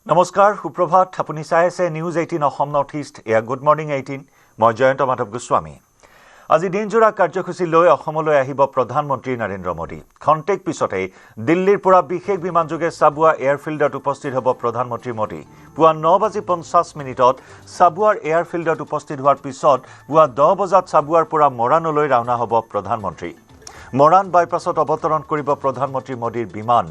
নমস্কাৰ সুপ্ৰভাত আপুনি চাই আছে নিউজ 18 অসম নৰ্থ ইষ্ট এয়া গুড মৰ্নিং 18 মই জয়ন্ত মাধৱ গোস্বামী আজি দিনজোৰা কাৰ্যসূচী লৈ অসমলৈ আহিব প্ৰধানমন্ত্ৰী নৰেন্দ্ৰ মোদী খন্তেক পিছতে দিল্লীৰ পৰা বিশেষ বিমানযোগে সাবুৱা এয়াৰফিল্ডত উপস্থিত হ'ব প্ৰধানমন্ত্ৰী মোদী পুৱা 9:50 মিনিটত সাবুৱাৰ এয়াৰফিল্ডত উপস্থিত হোৱাৰ পিছত পুৱা 10 বজাত সাবুৱাৰ পৰা মৰাণলৈ ৰাওনা হ'ব প্ৰধানমন্ত্ৰী মৰাণ বাইপাছত অৱতৰণ কৰিব প্ৰধানমন্ত্ৰী মোদীৰ বিমান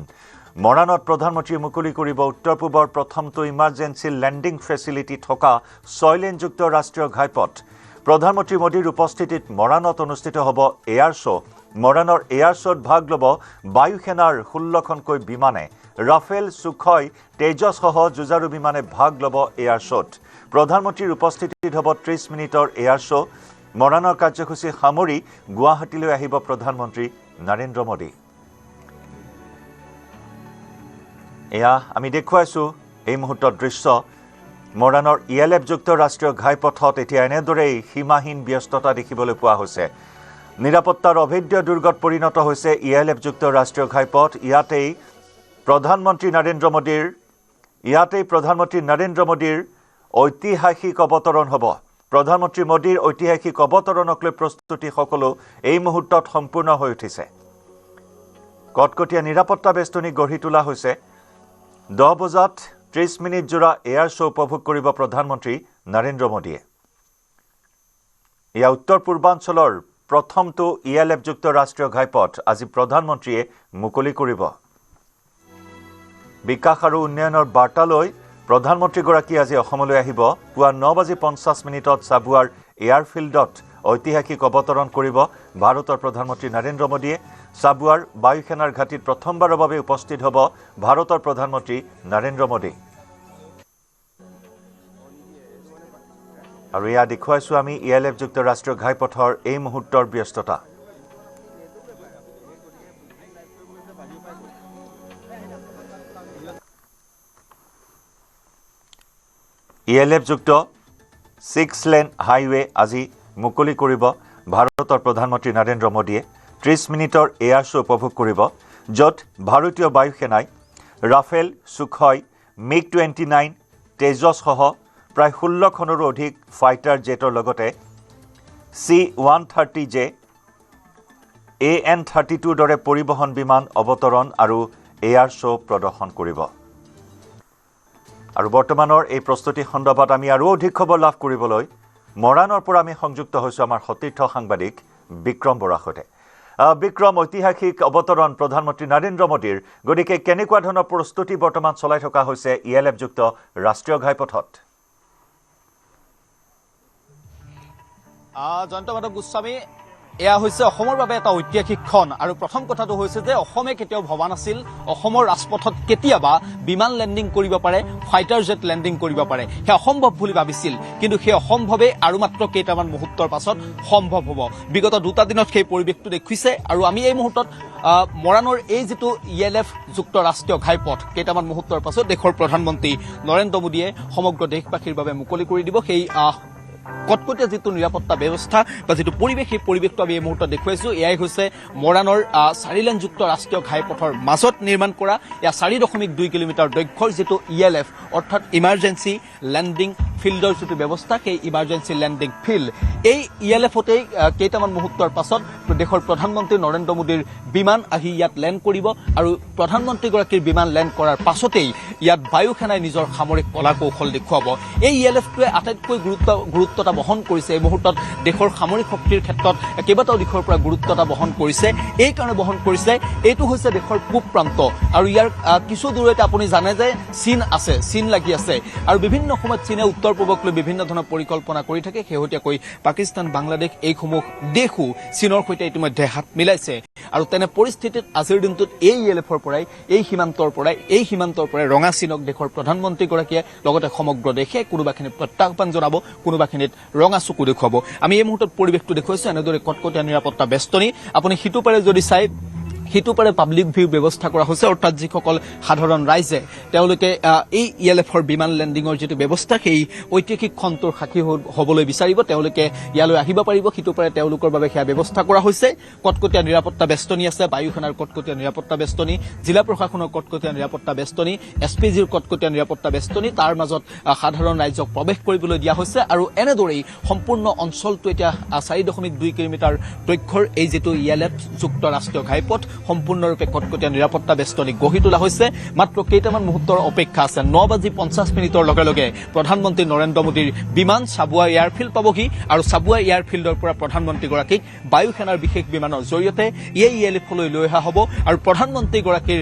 মৰাণত প্ৰধানমন্ত্ৰীয়ে মুকলি কৰিব উত্তৰ পূবৰ প্ৰথমটো ইমাৰ্জেন্সি লেণ্ডিং ফেচিলিটি থকা 6-লেনযুক্ত ৰাষ্ট্ৰীয় ঘাইপথ প্ৰধানমন্ত্ৰী মোদীৰ উপস্থিতিত মৰাণত অনুষ্ঠিত হ'ব এয়াৰ শ্ব' মৰাণৰ এয়াৰ শ্ব'ত ভাগ ল'ব বায়ু সেনাৰ 16খনকৈ বিমানে ৰাফেল সুখয় তেজছ সহ যুঁজাৰু বিমানে ভাগ ল'ব এয়াৰ শ্ব'ত প্ৰধানমন্ত্ৰীৰ উপস্থিতিত হ'ব 30 মিনিটৰ এয়াৰ শ্ব' মৰাণৰ কাৰ্যসূচী সামৰি গুৱাহাটীলৈ আহিব প্ৰধানমন্ত্ৰী নৰেন্দ্ৰ মোদী এয়া আমি দেখুৱাইছো এই মুহূৰ্তৰ দৃশ্য মৰাণৰ ইএলএফযুক্ত ৰাষ্ট্ৰীয় ঘাইপথত এতিয়া এনেদৰেই সীমাহীন ব্যস্ততা দেখিবলৈ পোৱা হৈছে নিৰাপত্তাৰ অভেদ্য দুৰ্গত পৰিণত হৈছে ইএলএফযুক্ত ৰাষ্ট্ৰীয় ঘাইপথ ইয়াতেই প্ৰধানমন্ত্ৰী নৰেন্দ্ৰ মোদীৰ ঐতিহাসিক অৱতৰণ হ'ব প্ৰধানমন্ত্ৰী মোদীৰ ঐতিহাসিক অৱতৰণক লৈ প্ৰস্তুতি সকলো এই মুহূৰ্তত সম্পূৰ্ণ হৈ উঠিছে কটকটীয়া নিৰাপত্তা বেষ্টনী গঢ়ি তোলা হৈছে 10 বজাত 30 মিনিট জোৰা এয়াৰ শ্ব' উপভোগ কৰিব প্ৰধানমন্ত্ৰী নৰেন্দ্ৰ মোদীয়ে এয়া উত্তৰ পূৰ্বাঞ্চলৰ প্ৰথমটো ইএলএফযুক্ত ৰাষ্ট্ৰীয় ঘাইপথ আজি প্ৰধানমন্ত্ৰীয়ে মুকলি কৰিব বিকাশ আৰু উন্নয়নৰ বাৰ্তালৈ প্ৰধানমন্ত্ৰীগৰাকী আজি অসমলৈ আহিব পুৱা 9:50 মিনিটত সাবুৱাৰ এয়াৰফিল্ডত ঐতিহাসিক অৱতৰণ কৰিব ভাৰতৰ প্ৰধানমন্ত্ৰী নৰেন্দ্ৰ মোদীয়ে সাবুৱাৰ বায়ু সেনাৰ ঘাটিত প্ৰথমবাৰৰ বাবে উপস্থিত হ'ব ভাৰতৰ প্ৰধানমন্ত্ৰী নৰেন্দ্ৰ মোদী আৰু এয়া দেখুৱাইছো আমি ইএলএফযুক্ত ৰাষ্ট্ৰীয় ঘাইপথৰ এই মুহূৰ্তৰ ব্যস্ততা ইএলএফযুক্ত 6-লেন হাইৱে আজি মুকলি কৰিব ভাৰতৰ প্ৰধানমন্ত্ৰী নৰেন্দ্ৰ মোদীয়ে 30 মিনিটৰ এয়াৰ শ্ব' উপভোগ কৰিব য'ত ভাৰতীয় বায়ু সেনাই ৰাফেল সুখয় MiG-29 তেজছ সহ প্ৰায় 16খনৰো অধিক ফাইটাৰ জেটৰ লগতে C-130J AN-32 দৰে পৰিবহণ বিমান অৱতৰণ আৰু এয়াৰ শ্ব' প্ৰদৰ্শন কৰিব আৰু বৰ্তমানৰ এই প্ৰস্তুতি সন্দৰ্ভত আমি আৰু অধিক খবৰ লাভ কৰিবলৈ মৰাণৰ পৰা আমি সংযুক্ত হৈছো আমাৰ সতীৰ্থ সাংবাদিক বিক্ৰম বৰাৰ সৈতে বিক্ৰম ঐতিহাসিক অৱতৰণ প্ৰধানমন্ত্ৰী নৰেন্দ্ৰ মোদীৰ গতিকে কেনেকুৱা ধৰণৰ প্ৰস্তুতি বৰ্তমান চলাই থকা হৈছে ইএলএফযুক্ত ৰাষ্ট্ৰীয় ঘাইপথত জয়ন্ত মাধৱ গোস্বামী এয়া হৈছে অসমৰ বাবে এটা ঐতিহাসিক ক্ষণ আৰু প্ৰথম কথাটো হৈছে যে অসমে কেতিয়াও ভবা নাছিল অসমৰ ৰাজপথত কেতিয়াবা বিমান লেণ্ডিং কৰিব পাৰে ফাইটাৰ জেট লেণ্ডিং কৰিব পাৰে সেই অসম্ভৱ বুলি ভাবিছিল কিন্তু সেই অসম্ভৱে আৰু মাত্ৰ কেইটামান মুহূৰ্তৰ পাছত সম্ভৱ হ'ব বিগত দুটা দিনত সেই পৰিৱেশটো দেখুৱাইছে আৰু আমি এই মুহূৰ্তত মৰাণৰ এই যিটো ইএলএফ যুক্ত ৰাষ্ট্ৰীয় ঘাইপথ কেইটামান মুহূৰ্তৰ পাছত দেশৰ প্ৰধানমন্ত্ৰী নৰেন্দ্ৰ মোদীয়ে সমগ্ৰ দেশবাসীৰ বাবে মুকলি কৰি দিব সেই কটকটীয়া যিটো নিৰাপত্তা ব্যৱস্থা বা যিটো পৰিৱেশ সেই পৰিৱেশটো আমি এই মুহূৰ্তত দেখুৱাইছো এয়াই হৈছে মৰাণৰ 4-লেনযুক্ত ৰাষ্ট্ৰীয় ঘাইপথৰ মাজত নিৰ্মাণ কৰা এয়া 4.2 কিলোমিটাৰ দৈৰ্ঘ্যৰ যিটো ইএলএফ অৰ্থাৎ ইমাৰ্জেন্সি লেণ্ডিং ফিল্ডৰ যিটো ব্যৱস্থা সেই ইমাৰ্জেন্সি লেণ্ডিং ফিল্ড এই ইএলএফতেই কেইটামান মুহূৰ্তৰ পাছত দেশৰ প্ৰধানমন্ত্ৰী নৰেন্দ্ৰ মোদীৰ বিমান আহি ইয়াত লেণ্ড কৰিব আৰু প্ৰধানমন্ত্ৰীগৰাকীৰ বিমান লেণ্ড কৰাৰ পাছতেই ইয়াত বায়ু সেনাই নিজৰ সামৰিক কলা কৌশল দেখুৱাব এই ইএলএফটোৱে আটাইতকৈ গুৰুত্বতা বহন কৰিছে এই মুহূৰ্তত দেশৰ সামৰিক শক্তিৰ ক্ষেত্ৰত কেইবাটাও দিশৰ পৰা গুৰুত্বতা বহন কৰিছে এই কাৰণে বহন কৰিছে এইটো হৈছে দেশৰ পূব প্ৰান্ত আৰু ইয়াৰ কিছু দূৰতে আপুনি জানে যে চীন লাগি আছে আৰু বিভিন্ন সময়ত চীনে উত্তৰ পূবক লৈ বিভিন্ন ধৰণৰ পৰিকল্পনা কৰি থাকে শেহতীয়াকৈ পাকিস্তান বাংলাদেশ এইসমূহ দেশো চীনৰ সৈতে ইতিমধ্যে হাত মিলাইছে আৰু তেনে পৰিস্থিতিত আজিৰ দিনটোত এই ইএলএফৰ পৰাই এই সীমান্তৰ পৰাই ৰঙা চীনক দেশৰ প্ৰধানমন্ত্ৰীগৰাকীয়ে লগতে সমগ্ৰ দেশে কোনোবাখিনি প্ৰত্যাহ্বান জনাব কোনোবাখিনিত ৰঙা চকু দেখুৱাব আমি এই মুহূৰ্তত পৰিৱেশটো দেখুৱাইছো এনেদৰে কটকটীয়া নিৰাপত্তা বেষ্টনী আপুনি সিটো পাৰে যদি চাই সিটো পাৰে পাব্লিক ভিউ ব্যৱস্থা কৰা হৈছে অৰ্থাৎ যিসকল সাধাৰণ ৰাইজে তেওঁলোকে এই ELFৰ বিমান লেণ্ডিঙৰ যিটো ব্যৱস্থা সেই ঐতিহাসিক খনটোৰ সাক্ষী হ'বলৈ বিচাৰিব তেওঁলোকে ইয়ালৈ আহিব পাৰিব সিটো পাৰে তেওঁলোকৰ বাবে সেয়া ব্যৱস্থা কৰা হৈছে কটকটীয়া নিৰাপত্তা বেষ্টনী আছে বায়ু সেনাৰ কটকটীয়া নিৰাপত্তা বেষ্টনী জিলা প্ৰশাসনৰ কটকটীয়া নিৰাপত্তা বেষ্টনী SPGৰ কটকটীয়া নিৰাপত্তা বেষ্টনী তাৰ মাজত সাধাৰণ ৰাইজক প্ৰৱেশ কৰিবলৈ দিয়া হৈছে আৰু এনেদৰেই সম্পূৰ্ণ অঞ্চলটো এতিয়া 4.2 কিলোমিটাৰ দৈৰ্ঘ্যৰ এই যেটো ELF যুক্ত ৰাষ্ট্ৰীয় ঘাইপথ সম্পূৰ্ণৰূপে কটকটীয়া নিৰাপত্তা বেষ্টনী গঢ়ি তোলা হৈছে মাত্ৰ কেইটামান মুহূৰ্তৰ অপেক্ষা আছে 9:50 লগে লগে প্ৰধানমন্ত্ৰী নৰেন্দ্ৰ মোদীৰ বিমান চাবুৱা এয়াৰফিল্ড পাবহি আৰু চাবুৱা এয়াৰফিল্ডৰ পৰা প্ৰধানমন্ত্ৰীগৰাকীক বায়ু সেনাৰ বিশেষ বিমানৰ জৰিয়তে এই ELFলৈ লৈ অহা হ'ব আৰু প্ৰধানমন্ত্ৰীগৰাকীৰ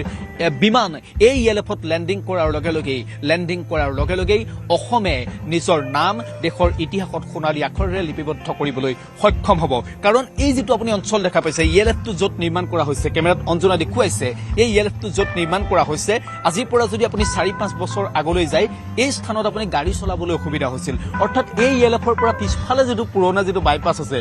বিমান এই ELFত লেণ্ডিং কৰাৰ লগে লগেই অসমে নিজৰ নাম দেশৰ ইতিহাসত সোণালী আখৰেৰে লিপিবদ্ধ কৰিবলৈ সক্ষম হ'ব কাৰণ এই যেটো আপুনি অঞ্চল দেখা পাইছে ELFটো য'ত নিৰ্মাণ কৰা হৈছে কেমেৰাত অঞ্জনা দেখুৱাইছে এই ELFটো য'ত নিৰ্মাণ কৰা হৈছে আজিৰ পৰা যদি আপুনি 4-5 বছৰ আগলৈ যায় এই স্থানত আপুনি গাড়ী চলাবলৈ অসুবিধা হৈছিল অৰ্থাৎ এই ELFৰ পৰা পিছফালে যেটো পুৰণা যেটো বাইপাছ আছে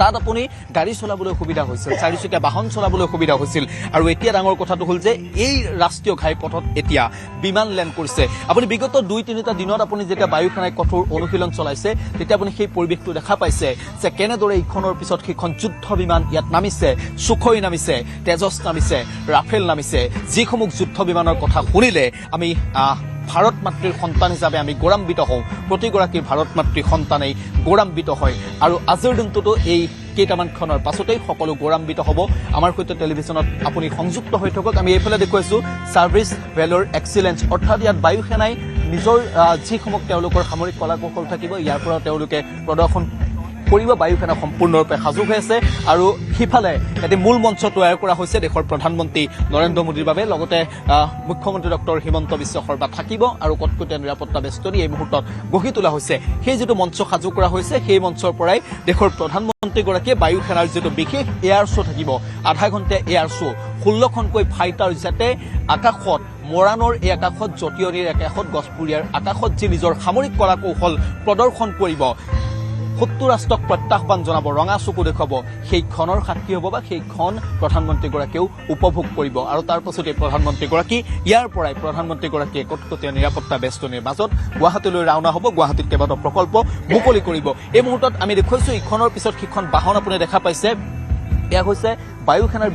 তাত আপুনি গাড়ী চলাবলৈ অসুবিধা হৈছিল চাৰিচকীয়া বাহন চলাবলৈ অসুবিধা হৈছিল আৰু এতিয়া ডাঙৰ কথাটো হ'ল যে এই ৰাষ্ট্ৰীয় ঘাইপথত এতিয়া বিমান লেণ্ড কৰিছে আপুনি বিগত 2-3টা দিনত আপুনি যেতিয়া বায়ু সেনাই কঠোৰ অনুশীলন চলাইছে তেতিয়া আপুনি সেই পৰিৱেশটো দেখা পাইছে যে কেনেদৰে ইখনৰ পিছত সিখন যুদ্ধ বিমান ইয়াত নামিছে সুখoi নামিছে তেজস নামিছে ৰাফেল নামিছে যিসমূহ যুদ্ধ বিমানৰ কথা শুনিলে আমি ভাৰত মাতৃৰ সন্তান হিচাপে আমি গৌৰৱান্বিত হওঁ প্ৰতিগৰাকী ভাৰত মাতৃৰ সন্তানেই গৌৰৱান্বিত হয় আৰু আজিৰ দিনটোতো এই কেইটামান ক্ষণৰ পাছতেই সকলো গৌৰৱান্বিত হ'ব আমাৰ সৈতে টেলিভিছনত আপুনি সংযুক্ত হৈ থাকক আমি এইফালে দেখুৱাইছো সাৰ্ভিস ভেলৰ এক্সিলেন্স অৰ্থাৎ ইয়াত বায়ু সেনাই নিজৰ যিসমূহ তেওঁলোকৰ সামৰিক কলা কৌশল থাকিব ইয়াৰ পৰা তেওঁলোকে প্ৰদৰ্শন কৰিব বায়ু সেনা সম্পূৰ্ণৰূপে সাজু হৈ আছে আৰু হিফালে এটি মূল মঞ্চ তৈয়াৰ কৰা হৈছে দেশৰ প্ৰধানমন্ত্ৰী নৰেন্দ্ৰ মোদীৰ বাবে লগতে মুখ্যমন্ত্ৰী ডক্টৰ হিমন্ত বিশ্ব শৰ্মা থাকিব আৰু কটকটীয়া নিৰাপত্তা বেষ্টনী এই মুহূৰ্তত গঢ়ি তোলা হৈছে সেই যেটো মঞ্চ সাজু কৰা হৈছে সেই মঞ্চৰ পৰাই দেশৰ প্ৰধানমন্ত্ৰীগৰাকীয়ে বায়ু সেনাৰ যেটো বিশেষ এয়াৰ শ্ব থাকিব আধা ঘণ্টা এয়াৰ শ্ব 16খনকৈ ফাইটাৰ জেটে আকাশত মৰাণৰ এই আকাশত জটিয়নিৰ আকাশত গছপুৰীয়াৰ আকাশত যি নিজৰ সামৰিক কলা কৌশল প্ৰদৰ্শন কৰিব 70 ৰাষ্ট্ৰক প্ৰত্যাহ্বান জনাব ৰঙা চকু দেখুৱাব সেই খনৰ সাক্ষী হ'ব বা সেই খন প্ৰধানমন্ত্ৰীগৰাকীও উপভোগ কৰিব আৰু তাৰ পাছতে প্ৰধানমন্ত্ৰীগৰাকী ইয়াৰ পৰাই প্ৰধানমন্ত্ৰীগৰাকীয়ে কটকটীয়া নিৰাপত্তা বেষ্টনীৰ মাজত গুৱাহাটীলৈ ৰাওনা হ'ব গুৱাহাটীত কেইবাটাও প্ৰকল্প মুকলি কৰিব এই মুহূৰ্তত আমি দেখুৱাইছো ইখনৰ পিছত সিখন বাহন আপুনি দেখা পাইছে এয়া হৈছে বায়ু সেনাৰ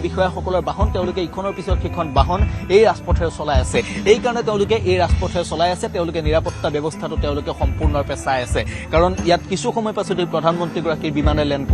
বিষয়াসকলৰ বাহন তেওঁলোকে ইখনৰ পিছত সিখন বাহন এই ৰাজপথেৰে চলাই আছে এই কাৰণে তেওঁলোকে এই ৰাজপথেৰে চলাই আছে তেওঁলোকে নিৰাপত্তা ব্যৱস্থাটো তেওঁলোকে সম্পূৰ্ণৰূপে চাই আছে কাৰণ ইয়াত কিছু সময় পাছতে প্ৰধানমন্ত্ৰীগৰাকীৰ বিমানে লেণ্ড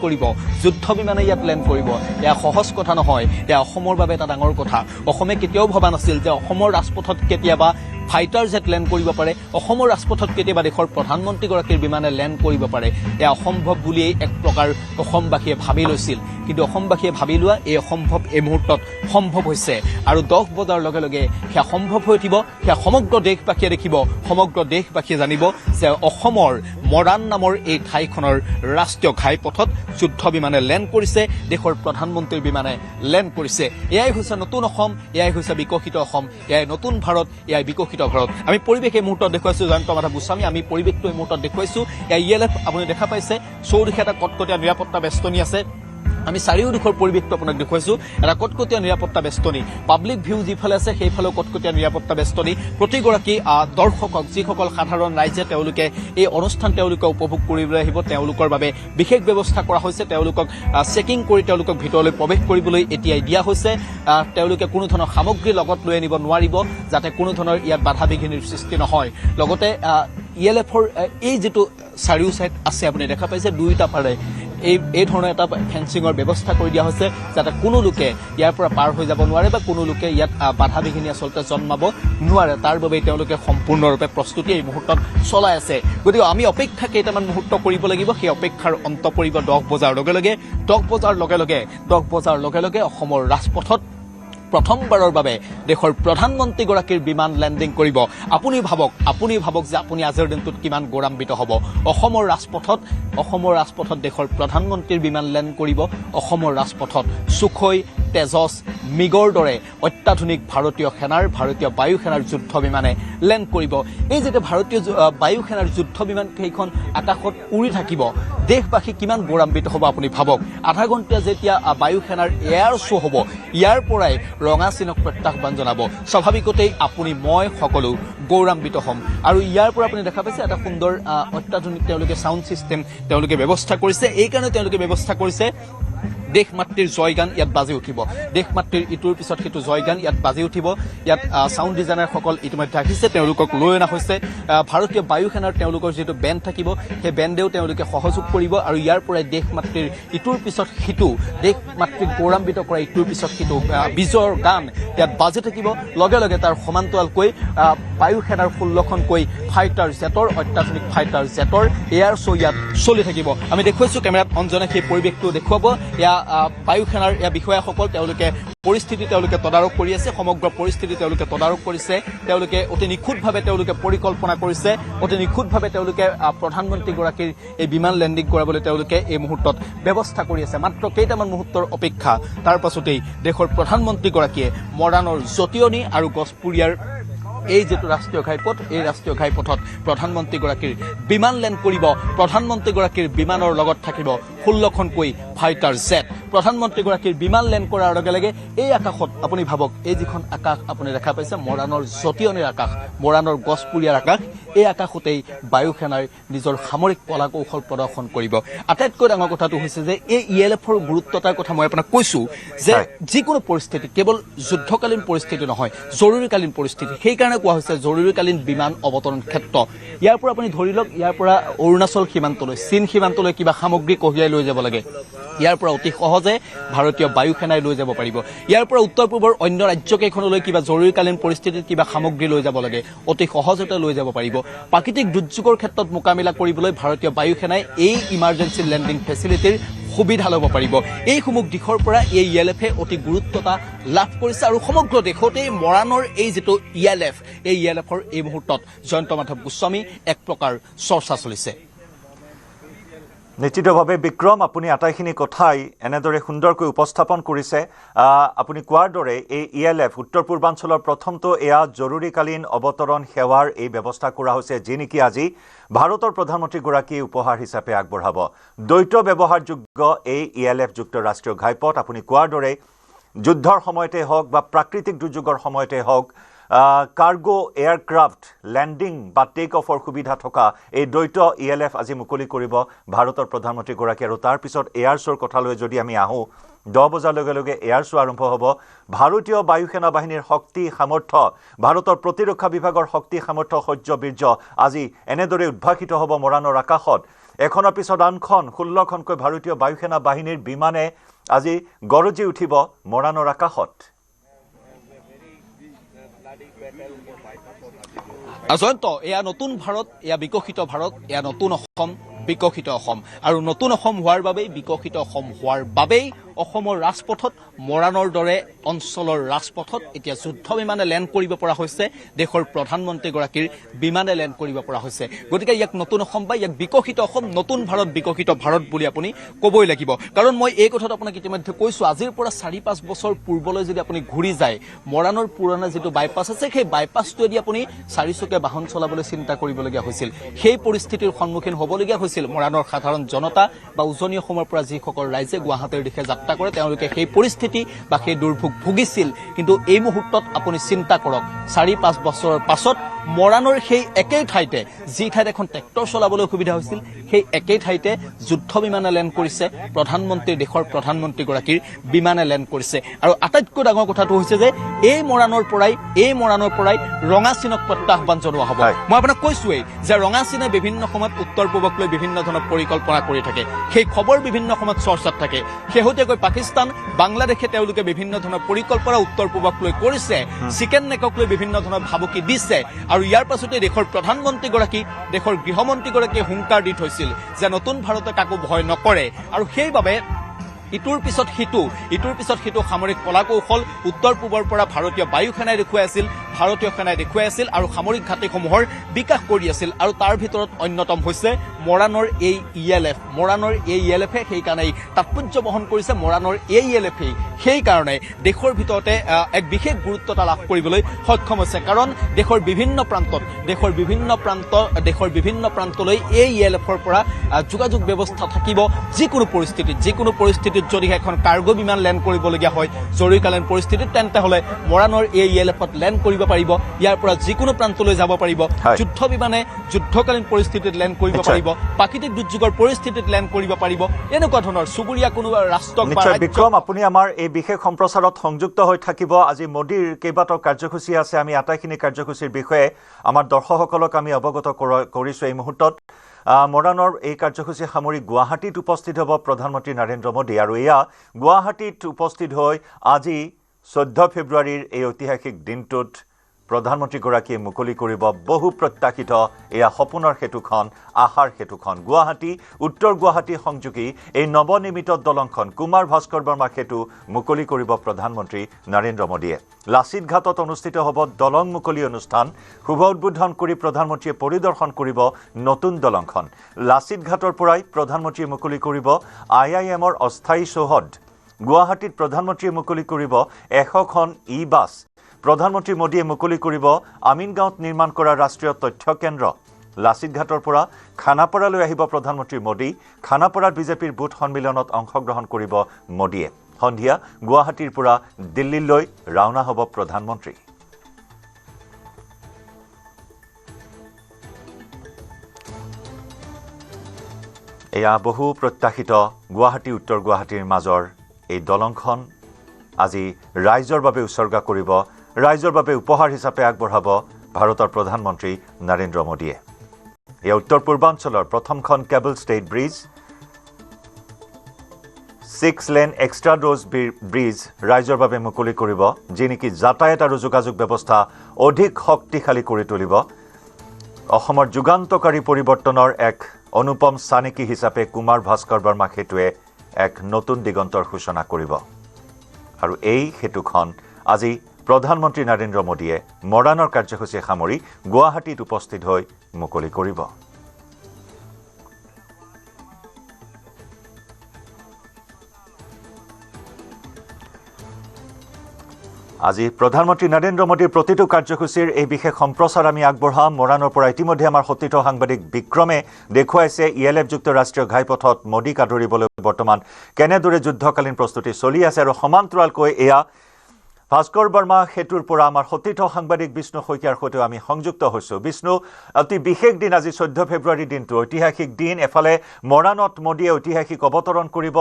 কৰিব যুদ্ধ বিমানে ইয়াত লেণ্ড কৰিব এয়া সহজ কথা নহয় এয়া অসমৰ বাবে এটা ডাঙৰ কথা অসমে কেতিয়াও ভবা নাছিল যে অসমৰ ৰাজপথত কেতিয়াবা ফাইটাৰ জেট লেণ্ড কৰিব পাৰে অসমৰ ৰাজপথত কেতিয়াবা দেশৰ প্ৰধানমন্ত্ৰীগৰাকীৰ বিমানে লেণ্ড কৰিব পাৰে এয়া অসম্ভৱ বুলি এক প্ৰকাৰ অসমবাসীয়ে ভাবি লৈছিল কিন্তু অসমবাসীয়ে ভাবি লোৱা এই অসম্ভৱ এই মুহূৰ্তত সম্ভৱ হৈছে আৰু 10 বজাৰ লগে লগে সেয়া সম্ভৱ হৈ উঠিব সেয়া সমগ্ৰ দেশবাসীয়ে দেখিব সমগ্ৰ দেশবাসীয়ে জানিব যে অসমৰ মৰাণ নামৰ এই ঠাইখনৰ ৰাষ্ট্ৰীয় ঘাইপথত যুদ্ধ বিমানে লেণ্ড কৰিছে দেশৰ প্ৰধানমন্ত্ৰীৰ বিমানে লেণ্ড কৰিছে এয়াই হৈছে নতুন অসম এয়াই হৈছে বিকশিত অসম এয়াই নতুন ভাৰত এয়াই বিকশিত ভাৰত আমি পৰিৱেশ এই মুহূৰ্তত দেখুৱাইছো জয়ন্ত মাধৱ গোস্বামী আমি পৰিৱেশটো এই মুহূৰ্তত দেখুৱাইছো এয়া ELF আপুনি দেখা পাইছে চৌদিশে এটা কটকটীয়া নিৰাপত্তা বেষ্টনী আছে আমি চাৰিওদিশৰ পৰিৱেশটো আপোনাক দেখুৱাইছো এটা কটকটীয়া নিৰাপত্তা বেষ্টনী পাব্লিক ভিউ যিফালে আছে সেইফালেও কটকটীয়া নিৰাপত্তা বেষ্টনী প্ৰতিগৰাকী দৰ্শকক যিসকল সাধাৰণ ৰাইজে তেওঁলোকে এই অনুষ্ঠান তেওঁলোকে উপভোগ কৰিবলৈ আহিব তেওঁলোকৰ বাবে বিশেষ ব্যৱস্থা কৰা হৈছে তেওঁলোকক চেকিং কৰি তেওঁলোকক ভিতৰলৈ প্ৰৱেশ কৰিবলৈ এতিয়াই দিয়া হৈছে তেওঁলোকে কোনো ধৰণৰ সামগ্ৰী লগত লৈ আনিব নোৱাৰিব যাতে কোনো ধৰণৰ ইয়াত বাধা বিঘিনিৰ সৃষ্টি নহয় লগতে ELFৰ এই যেটো চাৰিও সাইড আছে আপুনি দেখা পাইছে দুইটা পাৰে এই ধৰণৰ এটা ফেন্সিঙৰ ব্যৱস্থা কৰি দিয়া হৈছে যাতে কোনো লোকে ইয়াৰ পৰা পাৰ হৈ যাব নোৱাৰে বা কোনো লোকে ইয়াত বাধা বিঘিনি আচলতে জন্মাব নোৱাৰে তাৰ বাবে তেওঁলোকে সম্পূৰ্ণৰূপে প্ৰস্তুতি এই মুহূৰ্তত চলাই আছে গতিকে আমি অপেক্ষা কেইটামান মুহূৰ্ত কৰিব লাগিব সেই অপেক্ষাৰ অন্ত পৰিব 10 বজাৰ লগে লগে অসমৰ ৰাজপথত প্ৰথমবাৰৰ বাবে দেশৰ প্ৰধানমন্ত্ৰীগৰাকীৰ বিমান লেণ্ডিং কৰিব আপুনি ভাবক যে আপুনি আজিৰ দিনটোত কিমান গৌৰৱান্বিত হ'ব অসমৰ ৰাজপথত দেশৰ প্ৰধানমন্ত্ৰীৰ বিমান লেণ্ড কৰিব অসমৰ ৰাজপথত সুখoi তেজছ মিগৰ দৰে অত্যাধুনিক ভাৰতীয় সেনাৰ ভাৰতীয় বায়ু সেনাৰ যুদ্ধ বিমানে লেণ্ড কৰিব এই যেতিয়া ভাৰতীয় বায়ু সেনাৰ যুদ্ধ বিমান সেইখন আকাশত উৰি থাকিব দেশবাসী কিমান গৌৰৱান্বিত হ'ব আপুনি ভাবক আধা ঘণ্টা যেতিয়া বায়ু সেনাৰ এয়াৰ শ্ব' হ'ব ইয়াৰ পৰাই ৰঙা চিনক প্ৰত্যাহ্বান জনাব স্বাভাৱিকতেই আপুনি মই সকলো গৌৰৱান্বিত হ'ম আৰু ইয়াৰ পৰা আপুনি দেখা পাইছে এটা সুন্দৰ অত্যাধুনিক তেওঁলোকে সাউণ্ড সিস্টেম তেওঁলোকে ব্যৱস্থা কৰিছে এই কাৰণে তেওঁলোকে ব্যৱস্থা কৰিছে দেশ মাতৃৰ জয়গান ইয়াত বাজি উঠিব দেশ মাতৃৰ ইটোৰ পিছত সিটো জয়গান ইয়াত বাজি উঠিব ইয়াত সাউণ্ড ডিজাইনাৰসকল ইতিমধ্যে আহিছে তেওঁলোকক লৈ অনা হৈছে ভাৰতীয় বায়ু সেনাৰ তেওঁলোকৰ যিটো বেণ্ড থাকিব সেই বেণ্ডেও তেওঁলোকে সহযোগ কৰিব আৰু ইয়াৰ পৰাই দেশ মাতৃৰ ইটোৰ পিছত সিটো দেশ মাতৃক গৌৰৱান্বিত কৰা ইটোৰ পিছত সিটো বিজয়ৰ গান ইয়াত বাজি থাকিব লগে লগে তাৰ সমান্তৰালকৈ বায়ু সেনাৰ 16খনকৈ ফাইটাৰ জেটৰ অত্যাধুনিক ফাইটাৰ জেটৰ এয়াৰ শ্ব' ইয়াত চলি থাকিব আমি দেখুৱাইছোঁ কেমেৰাত অঞ্জনে সেই পৰিৱেশটো দেখুৱাব এয়া বায়ু সেনাৰ এয়া বিষয়াসকল তেওঁলোকে পৰিস্থিতি তেওঁলোকে তদাৰক কৰি আছে সমগ্ৰ পৰিস্থিতি তেওঁলোকে তদাৰক কৰিছে তেওঁলোকে অতি নিখুঁতভাৱে তেওঁলোকে পৰিকল্পনা কৰিছে অতি নিখুঁতভাৱে তেওঁলোকে প্ৰধানমন্ত্ৰীগৰাকীৰ এই বিমান লেণ্ডিং কৰাবলৈ তেওঁলোকে এই মুহূৰ্তত ব্যৱস্থা কৰি আছে মাত্ৰ কেইটামান মুহূৰ্তৰ অপেক্ষা তাৰ পাছতেই দেশৰ প্ৰধানমন্ত্ৰীগৰাকীয়ে মৰাণৰ জটিয়নি আৰু গছপুৰীয়াৰ এই যেটো ৰাষ্ট্ৰীয় ঘাইপথ এই ৰাষ্ট্ৰীয় ঘাইপথত প্ৰধানমন্ত্ৰীগৰাকীৰ বিমান লেণ্ড কৰিব প্ৰধানমন্ত্ৰীগৰাকীৰ বিমানৰ লগত থাকিব 16খনকৈ ফাইটাৰ জেট প্ৰধানমন্ত্ৰীগৰাকীৰ বিমান লেণ্ড কৰাৰ লগে লগে এই আকাশত আপুনি ভাবক এই যিখন আকাশ আপুনি দেখা পাইছে মৰাণৰ জটিয়নিৰ আকাশ মৰাণৰ গছপুৰীয়াৰ আকাশ এই আকাশতেই বায়ু সেনাৰ নিজৰ সামৰিক কলা কৌশল প্ৰদৰ্শন কৰিব আটাইতকৈ ডাঙৰ কথাটো হৈছে যে এই ইএলএফৰ গুৰুত্বতাৰ কথা মই আপোনাক কৈছো যে যিকোনো পৰিস্থিতি কেৱল যুদ্ধকালীন পৰিস্থিতি নহয় জৰুৰীকালীন পৰিস্থিতি সেইকাৰণে কোৱা হৈছে জৰুৰীকালীন বিমান অৱতৰণ ক্ষেত্ৰ ইয়াৰ পৰা আপুনি ধৰি লওক ইয়াৰ পৰা অৰুণাচল সীমান্তলৈ চীন সীমান্তলৈ কিবা সামগ্ৰী কঢ়িয়াই লৈ যাব লাগে ইয়াৰ পৰা অতি সহজে ভাৰতীয় বায়ু সেনাই লৈ যাব পাৰিব ইয়াৰ পৰা উত্তৰ পূবৰ অন্য ৰাজ্যকেইখনলৈ কিবা জৰুৰীকালীন পৰিস্থিতিত কিবা সামগ্ৰী লৈ যাব লাগে অতি সহজতে লৈ যাব পাৰিব প্ৰাকৃতিক দুৰ্যোগৰ ক্ষেত্ৰত মোকাবিলা কৰিবলৈ ভাৰতীয় বায়ু সেনাই এই ইমাৰ্জেন্সি লেণ্ডিং ফেচিলিটিৰ সুবিধা ল'ব পাৰিব এইসমূহ দিশৰ পৰা এই ইএলএফে অতি গুৰুত্বতা লাভ কৰিছে আৰু সমগ্ৰ দেশতে মৰাণৰ এই যেটো ইএলএফ এই ইএলএফৰ এই মুহূৰ্তত জয়ন্ত মাধৱ গোস্বামী এক প্ৰকাৰ চৰ্চা চলিছে নিশ্চিতভাৱে বিক্ৰম আপুনি আটাইখিনি কথাই এনেদৰে সুন্দৰকৈ উপস্থাপন কৰিছে আপুনি কোৱাৰ দৰে এই ইএলএফ উত্তৰ পূৰ্বাঞ্চলৰ প্ৰথমটো এয়া জৰুৰীকালীন অৱতৰণ সেৱাৰ এই ব্যৱস্থা কৰা হৈছে যি নেকি আজি ভাৰতৰ প্ৰধানমন্ত্ৰীগৰাকীয়ে উপহাৰ হিচাপে আগবঢ়াব দ্বৈত ব্যৱহাৰযোগ্য এই ইএলএফ যুক্ত ৰাষ্ট্ৰীয় ঘাইপথ আপুনি কোৱাৰ দৰে যুদ্ধৰ সময়তে হওক বা প্ৰাকৃতিক দুৰ্যোগৰ সময়তে হওক কাৰ্গো এয়াৰক্ৰাফ্ট লেণ্ডিং বা টেক অফৰ সুবিধা থকা এই দ্বৈত ইএলএফ আজি মুকলি কৰিব ভাৰতৰ প্ৰধানমন্ত্ৰীগৰাকী আৰু তাৰ পিছত এয়াৰ শ্ব'ৰ কথালৈ যদি আমি আহোঁ 10 বজাৰ লগে লগে এয়াৰ শ্ব' আৰম্ভ হ'ব ভাৰতীয় বায়ু সেনা বাহিনীৰ শক্তি সামৰ্থ্য ভাৰতৰ প্ৰতিৰক্ষা বিভাগৰ শক্তি সামৰ্থ্য শৌৰ্য বীৰ্য আজি এনেদৰে উদ্ভাসিত হ'ব মৰাণৰ আকাশত এখনৰ পিছত আনখন 16খনকৈ ভাৰতীয় বায়ু সেনা বাহিনীৰ বিমানে আজি গৰজি উঠিব মৰাণৰ আকাশত জয়ন্ত এয়া নতুন ভাৰত এয়া বিকশিত ভাৰত এয়া নতুন অসম বিকশিত অসম আৰু নতুন অসম হোৱাৰ বাবেই বিকশিত অসম হোৱাৰ বাবেই অসমৰ ৰাজপথত মৰাণৰ দৰে অঞ্চলৰ ৰাজপথত এতিয়া যুদ্ধ বিমানে লেণ্ড কৰিব পৰা হৈছে দেশৰ প্ৰধানমন্ত্ৰীগৰাকীৰ বিমানে লেণ্ড কৰিব পৰা হৈছে গতিকে ইয়াক নতুন অসম বা ইয়াক বিকশিত অসম নতুন ভাৰত বিকশিত ভাৰত বুলি আপুনি ক'বই লাগিব কাৰণ মই এই কথাটো আপোনাক ইতিমধ্যে কৈছোঁ আজিৰ পৰা 4-5 বছৰ পূৰ্বলৈ যদি আপুনি ঘূৰি যায় মৰাণৰ পুৰণা যিটো বাইপাছ আছে সেই বাইপাছটোৱেদি আপুনি চাৰিচকীয়া বাহন চলাবলৈ চিন্তা কৰিবলগীয়া হৈছিল সেই পৰিস্থিতিৰ সন্মুখীন হ'বলগীয়া হৈছিল মৰাণৰ সাধাৰণ জনতা বা উজনি অসমৰ পৰা যিসকল ৰাইজে গুৱাহাটীৰ দিশে যাত্ৰা কৰে তেওঁলোকে সেই পৰিস্থিতি বা সেই দুৰ্ভোগ ভুগিছিল কিন্তু এই মুহূৰ্তত আপুনি চিন্তা কৰক 4-5 বছৰৰ পাছত মৰাণৰ সেই একেই ঠাইতে যি ঠাইত এখন ট্ৰেক্টৰ চলাবলৈ সুবিধা হৈছিল সেই একেই ঠাইতে যুদ্ধ বিমানে লেণ্ড কৰিছে প্ৰধানমন্ত্ৰী দেশৰ প্ৰধানমন্ত্ৰীগৰাকীৰ বিমানে লেণ্ড কৰিছে আৰু আটাইতকৈ ডাঙৰ কথাটো হৈছে যে এই মৰাণৰ পৰাই ৰঙা চীনক প্ৰত্যাহ্বান জনোৱা হ'ব মই আপোনাক কৈছোৱেই যে ৰঙা চীনে বিভিন্ন সময়ত উত্তৰ পূবক লৈ বিভিন্ন ধৰণৰ পৰিকল্পনা কৰি থাকে সেই খবৰ বিভিন্ন সময়ত চৰ্চাত থাকে শেহতীয়াকৈ পাকিস্তান বাংলাদেশে তেওঁলোকে বিভিন্ন ধৰণৰ পৰিকল্পনা উত্তৰ পূবক লৈ কৰিছে চিকেন নেকক লৈ বিভিন্ন ধৰণৰ ভাবুকি দিছে আৰু ইয়াৰ পাছতে দেশৰ প্ৰধানমন্ত্ৰীগৰাকী দেশৰ গৃহমন্ত্ৰীগৰাকীয়ে হুংকাৰ দি থৈছিল যে নতুন ভাৰতে কাকো ভয় নকৰে আৰু সেইবাবে ইটোৰ পিছত সিটো সামৰিক কলাকৌশল উত্তৰ পূবৰ পৰা ভাৰতীয় বায়ু সেনাই দেখুৱাই আছিল আৰু সামৰিক ঘাটিসমূহৰ বিকাশ কৰি আছিল আৰু তাৰ ভিতৰত অন্যতম হৈছে মৰাণৰ এই ELF সেইকাৰণে তাৎপৰ্য বহন কৰিছে মৰাণৰ এই ELF সেইকাৰণে দেশৰ ভিতৰতে এক বিশেষ গুৰুত্বতা লাভ কৰিবলৈ সক্ষম হৈছে কাৰণ দেশৰ বিভিন্ন প্ৰান্তলৈ এই ELFৰ পৰা যোগাযোগ ব্যৱস্থা থাকিব যিকোনো পৰিস্থিতিত যদি এখন কাৰ্গো বিমান লেণ্ড কৰিবলগীয়া হয় জৰুৰীকালীন পৰিস্থিতিত তেন্তে হলে মৰাণৰ এই ELFত লেণ্ড কৰিব পাৰিব ইয়াৰ পৰা যিকোনো প্ৰান্তলৈ যাব পাৰিব যুদ্ধ বিমানে যুদ্ধকালীন পৰিস্থিতিত লেণ্ড কৰিব পাৰিব প্ৰাকৃতিক দুৰ্যোগৰ পৰিস্থিতিত লেণ্ড কৰিব পাৰিব এনেকুৱা ধৰণৰ চুবুৰীয়া কোনো ৰাষ্ট্ৰক বিক্ৰম আপুনি আমাৰ এই বিশেষ সম্প্ৰচাৰত সংযুক্ত হৈ থাকিব আজি মোদীৰ কেইবাটাও কাৰ্যসূচী আছে আমি আটাইখিনি কাৰ্যসূচীৰ বিষয়ে আমাৰ দৰ্শকসকলক আমি অৱগত কৰিছো এই মুহূৰ্তত মৰাণৰ এই কাৰ্যসূচী সামৰি গুৱাহাটীত উপস্থিত হ'ব প্ৰধানমন্ত্ৰী নৰেন্দ্ৰ মোদী আৰু এয়া গুৱাহাটীত উপস্থিত হৈ আজি 14 ফেব্ৰুৱাৰীৰ এই ঐতিহাসিক দিনটোত প্ৰধানমন্ত্ৰীগৰাকীয়ে মুকলি কৰিব বহু প্ৰত্যাশিত এয়া সপোনৰ সেতুখন আশাৰ সেতুখন গুৱাহাটী উত্তৰ গুৱাহাটী সংযোগী এই নৱনিৰ্মিত দলংখন কুমাৰ ভাস্কৰ বৰ্মা সেতু মুকলি কৰিব প্ৰধানমন্ত্ৰী নৰেন্দ্ৰ মোদীয়ে লাচিত ঘাটত অনুষ্ঠিত হ'ব দলং মুকলি অনুষ্ঠান শুভ উদ্বোধন কৰি প্ৰধানমন্ত্ৰীয়ে পৰিদৰ্শন কৰিব নতুন দলংখন লাচিত ঘাটৰ পৰাই প্ৰধানমন্ত্ৰীয়ে মুকলি কৰিব IIMৰ অস্থায়ী চৌহদ গুৱাহাটীত প্ৰধানমন্ত্ৰীয়ে মুকলি কৰিব 100খন বাছ প্ৰধানমন্ত্ৰী মোদীয়ে মুকলি কৰিব আমিনগাঁৱত নিৰ্মাণ কৰা ৰাষ্ট্ৰীয় তথ্য কেন্দ্ৰ লাচিত ঘাটৰ পৰা খানাপাৰালৈ আহিব প্ৰধানমন্ত্ৰী মোদী খানাপাৰাত বিজেপিৰ বুথ সন্মিলনত অংশগ্ৰহণ কৰিব মোদীয়ে সন্ধিয়া গুৱাহাটীৰ পৰা দিল্লীলৈ ৰাওনা হ'ব প্ৰধানমন্ত্ৰী এয়া বহু প্ৰত্যাশিত গুৱাহাটী উত্তৰ গুৱাহাটীৰ মাজৰ এই দলংখন আজি ৰাইজৰ বাবে উৎসৰ্গা কৰিব ৰাইজৰ বাবে উপহাৰ হিচাপে আগবঢ়াব ভাৰতৰ প্ৰধানমন্ত্ৰী নৰেন্দ্ৰ মোদীয়ে এই উত্তৰ পূৰ্বাঞ্চলৰ প্ৰথমখন কেবল ষ্টেট ব্ৰিজ 6 লেন এক্সট্ৰা ড'জ ব্ৰিজ ৰাইজৰ বাবে মুকলি কৰিব যি নেকি যাতায়াত আৰু যোগাযোগ ব্যৱস্থা অধিক শক্তিশালী কৰি তুলিব অসমৰ যুগান্তকাৰী পৰিৱৰ্তনৰ এক অনুপম চানেকি হিচাপে কুমাৰ ভাস্কৰ বৰ্মা সেতুৱে এক নতুন দিগন্তৰ সূচনা কৰিব আৰু এই সেতুখন আজি প্ৰধানমন্ত্ৰী নৰেন্দ্ৰ মোদীয়ে মৰাণৰ কাৰ্যসূচী সামৰি গুৱাহাটীত উপস্থিত হৈ মুকলি কৰিব আজি প্ৰধানমন্ত্ৰী নৰেন্দ্ৰ মোদীৰ প্ৰতিটো কাৰ্যসূচীৰ এই বিশেষ সম্প্ৰচাৰ আমি আগবঢ়াম মৰাণৰ পৰা ইতিমধ্যে আমাৰ সতীৰ্থ সাংবাদিক বিক্ৰমে দেখুৱাইছে ELF যুক্ত ৰাষ্ট্ৰীয় ঘাইপথত মোদীক আদৰিবলৈ বৰ্তমান কেনেদৰে যুদ্ধকালীন প্ৰস্তুতি চলি আছে আৰু সমান্তৰালকৈ এয়া ভাস্কৰ বৰ্মা সেতুৰ পৰা আমাৰ সতীৰ্থ সাংবাদিক বিষ্ণু শইকীয়াৰ সৈতে আমি সংযুক্ত হৈছোঁ বিষ্ণু অতি বিশেষ দিন আজি 14 ফেব্ৰুৱাৰী দিনটো ঐতিহাসিক দিন এফালে মৰাণত মোদীয়ে ঐতিহাসিক অৱতৰণ কৰিব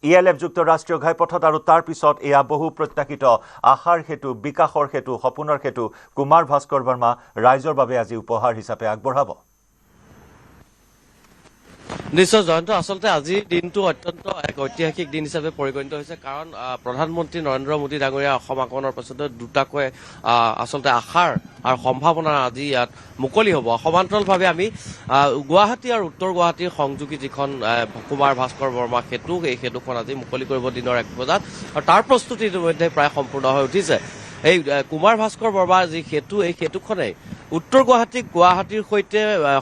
ELF যুক্ত ৰাষ্ট্ৰীয় ঘাইপথত আৰু তাৰ পিছত এয়া বহু প্ৰত্যাশিত আশাৰ সেতু বিকাশৰ সেতু সপোনৰ সেতু কুমাৰ ভাস্কৰ বৰ্মা ৰাইজৰ বাবে আজি উপহাৰ হিচাপে আগবঢ়াব নিশ্চয় জয়ন্ত আচলতে আজিৰ দিনটো অত্যন্ত এক ঐতিহাসিক দিন হিচাপে পৰিগণিত হৈছে কাৰণ প্ৰধানমন্ত্ৰী নৰেন্দ্ৰ মোদী ডাঙৰীয়া অসম আগমনৰ পাছতে দুটাকৈ আচলতে আশাৰ আৰু সম্ভাৱনা আজি ইয়াত মুকলি হ'ব সমান্তৰালভাৱে আমি গুৱাহাটী আৰু উত্তৰ গুৱাহাটীৰ সংযোগী যিখন কুমাৰ ভাস্কৰ বৰ্মা সেতু এই সেতুখন আজি মুকলি কৰিব দিনৰ 1 বজাত আৰু তাৰ প্ৰস্তুতি ইতিমধ্যে প্ৰায় সম্পূৰ্ণ হৈ উঠিছে এই কুমাৰ ভাস্কৰ বৰ্মাৰ যি সেতু এই সেতুখনে উত্তৰ গুৱাহাটীৰ সৈতে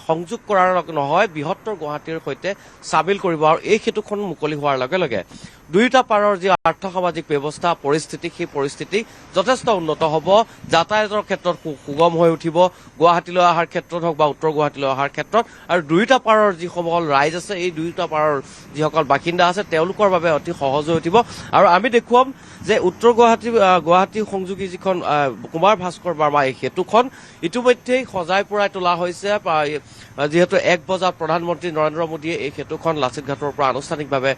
সংযোগ কৰাৰ নহয় বৃহত্তৰ গুৱাহাটীৰ সৈতে চামিল কৰিব আৰু এই সেতুখন মুকলি হোৱাৰ লগে লগে দুয়োটা পাৰৰ যি আৰ্থ সামাজিক ব্যৱস্থা পৰিস্থিতি সেই পৰিস্থিতি যথেষ্ট উন্নত হ'ব যাতায়াতৰ ক্ষেত্ৰত সুগম হৈ উঠিব গুৱাহাটীলৈ অহাৰ ক্ষেত্ৰত হওক বা উত্তৰ গুৱাহাটীলৈ অহাৰ ক্ষেত্ৰত আৰু দুয়োটা পাৰৰ যিসকল ৰাইজ আছে এই দুয়োটা পাৰৰ যিসকল বাসিন্দা আছে তেওঁলোকৰ বাবে অতি সহজ হৈ উঠিব আৰু আমি দেখুৱাম যে উত্তৰ গুৱাহাটী সংযোগী যিখন কুমাৰ ভাস্কৰ বৰ্মা এই সেতুখন ইতিমধ্যেই সজাই পৰাই তোলা হৈছে যিহেতু 1 বজাত প্ৰধানমন্ত্ৰী নৰেন্দ্ৰ মোদীয়ে এই সেতুখন লাচিত ঘাটৰ পৰা আনুষ্ঠানিকভাৱে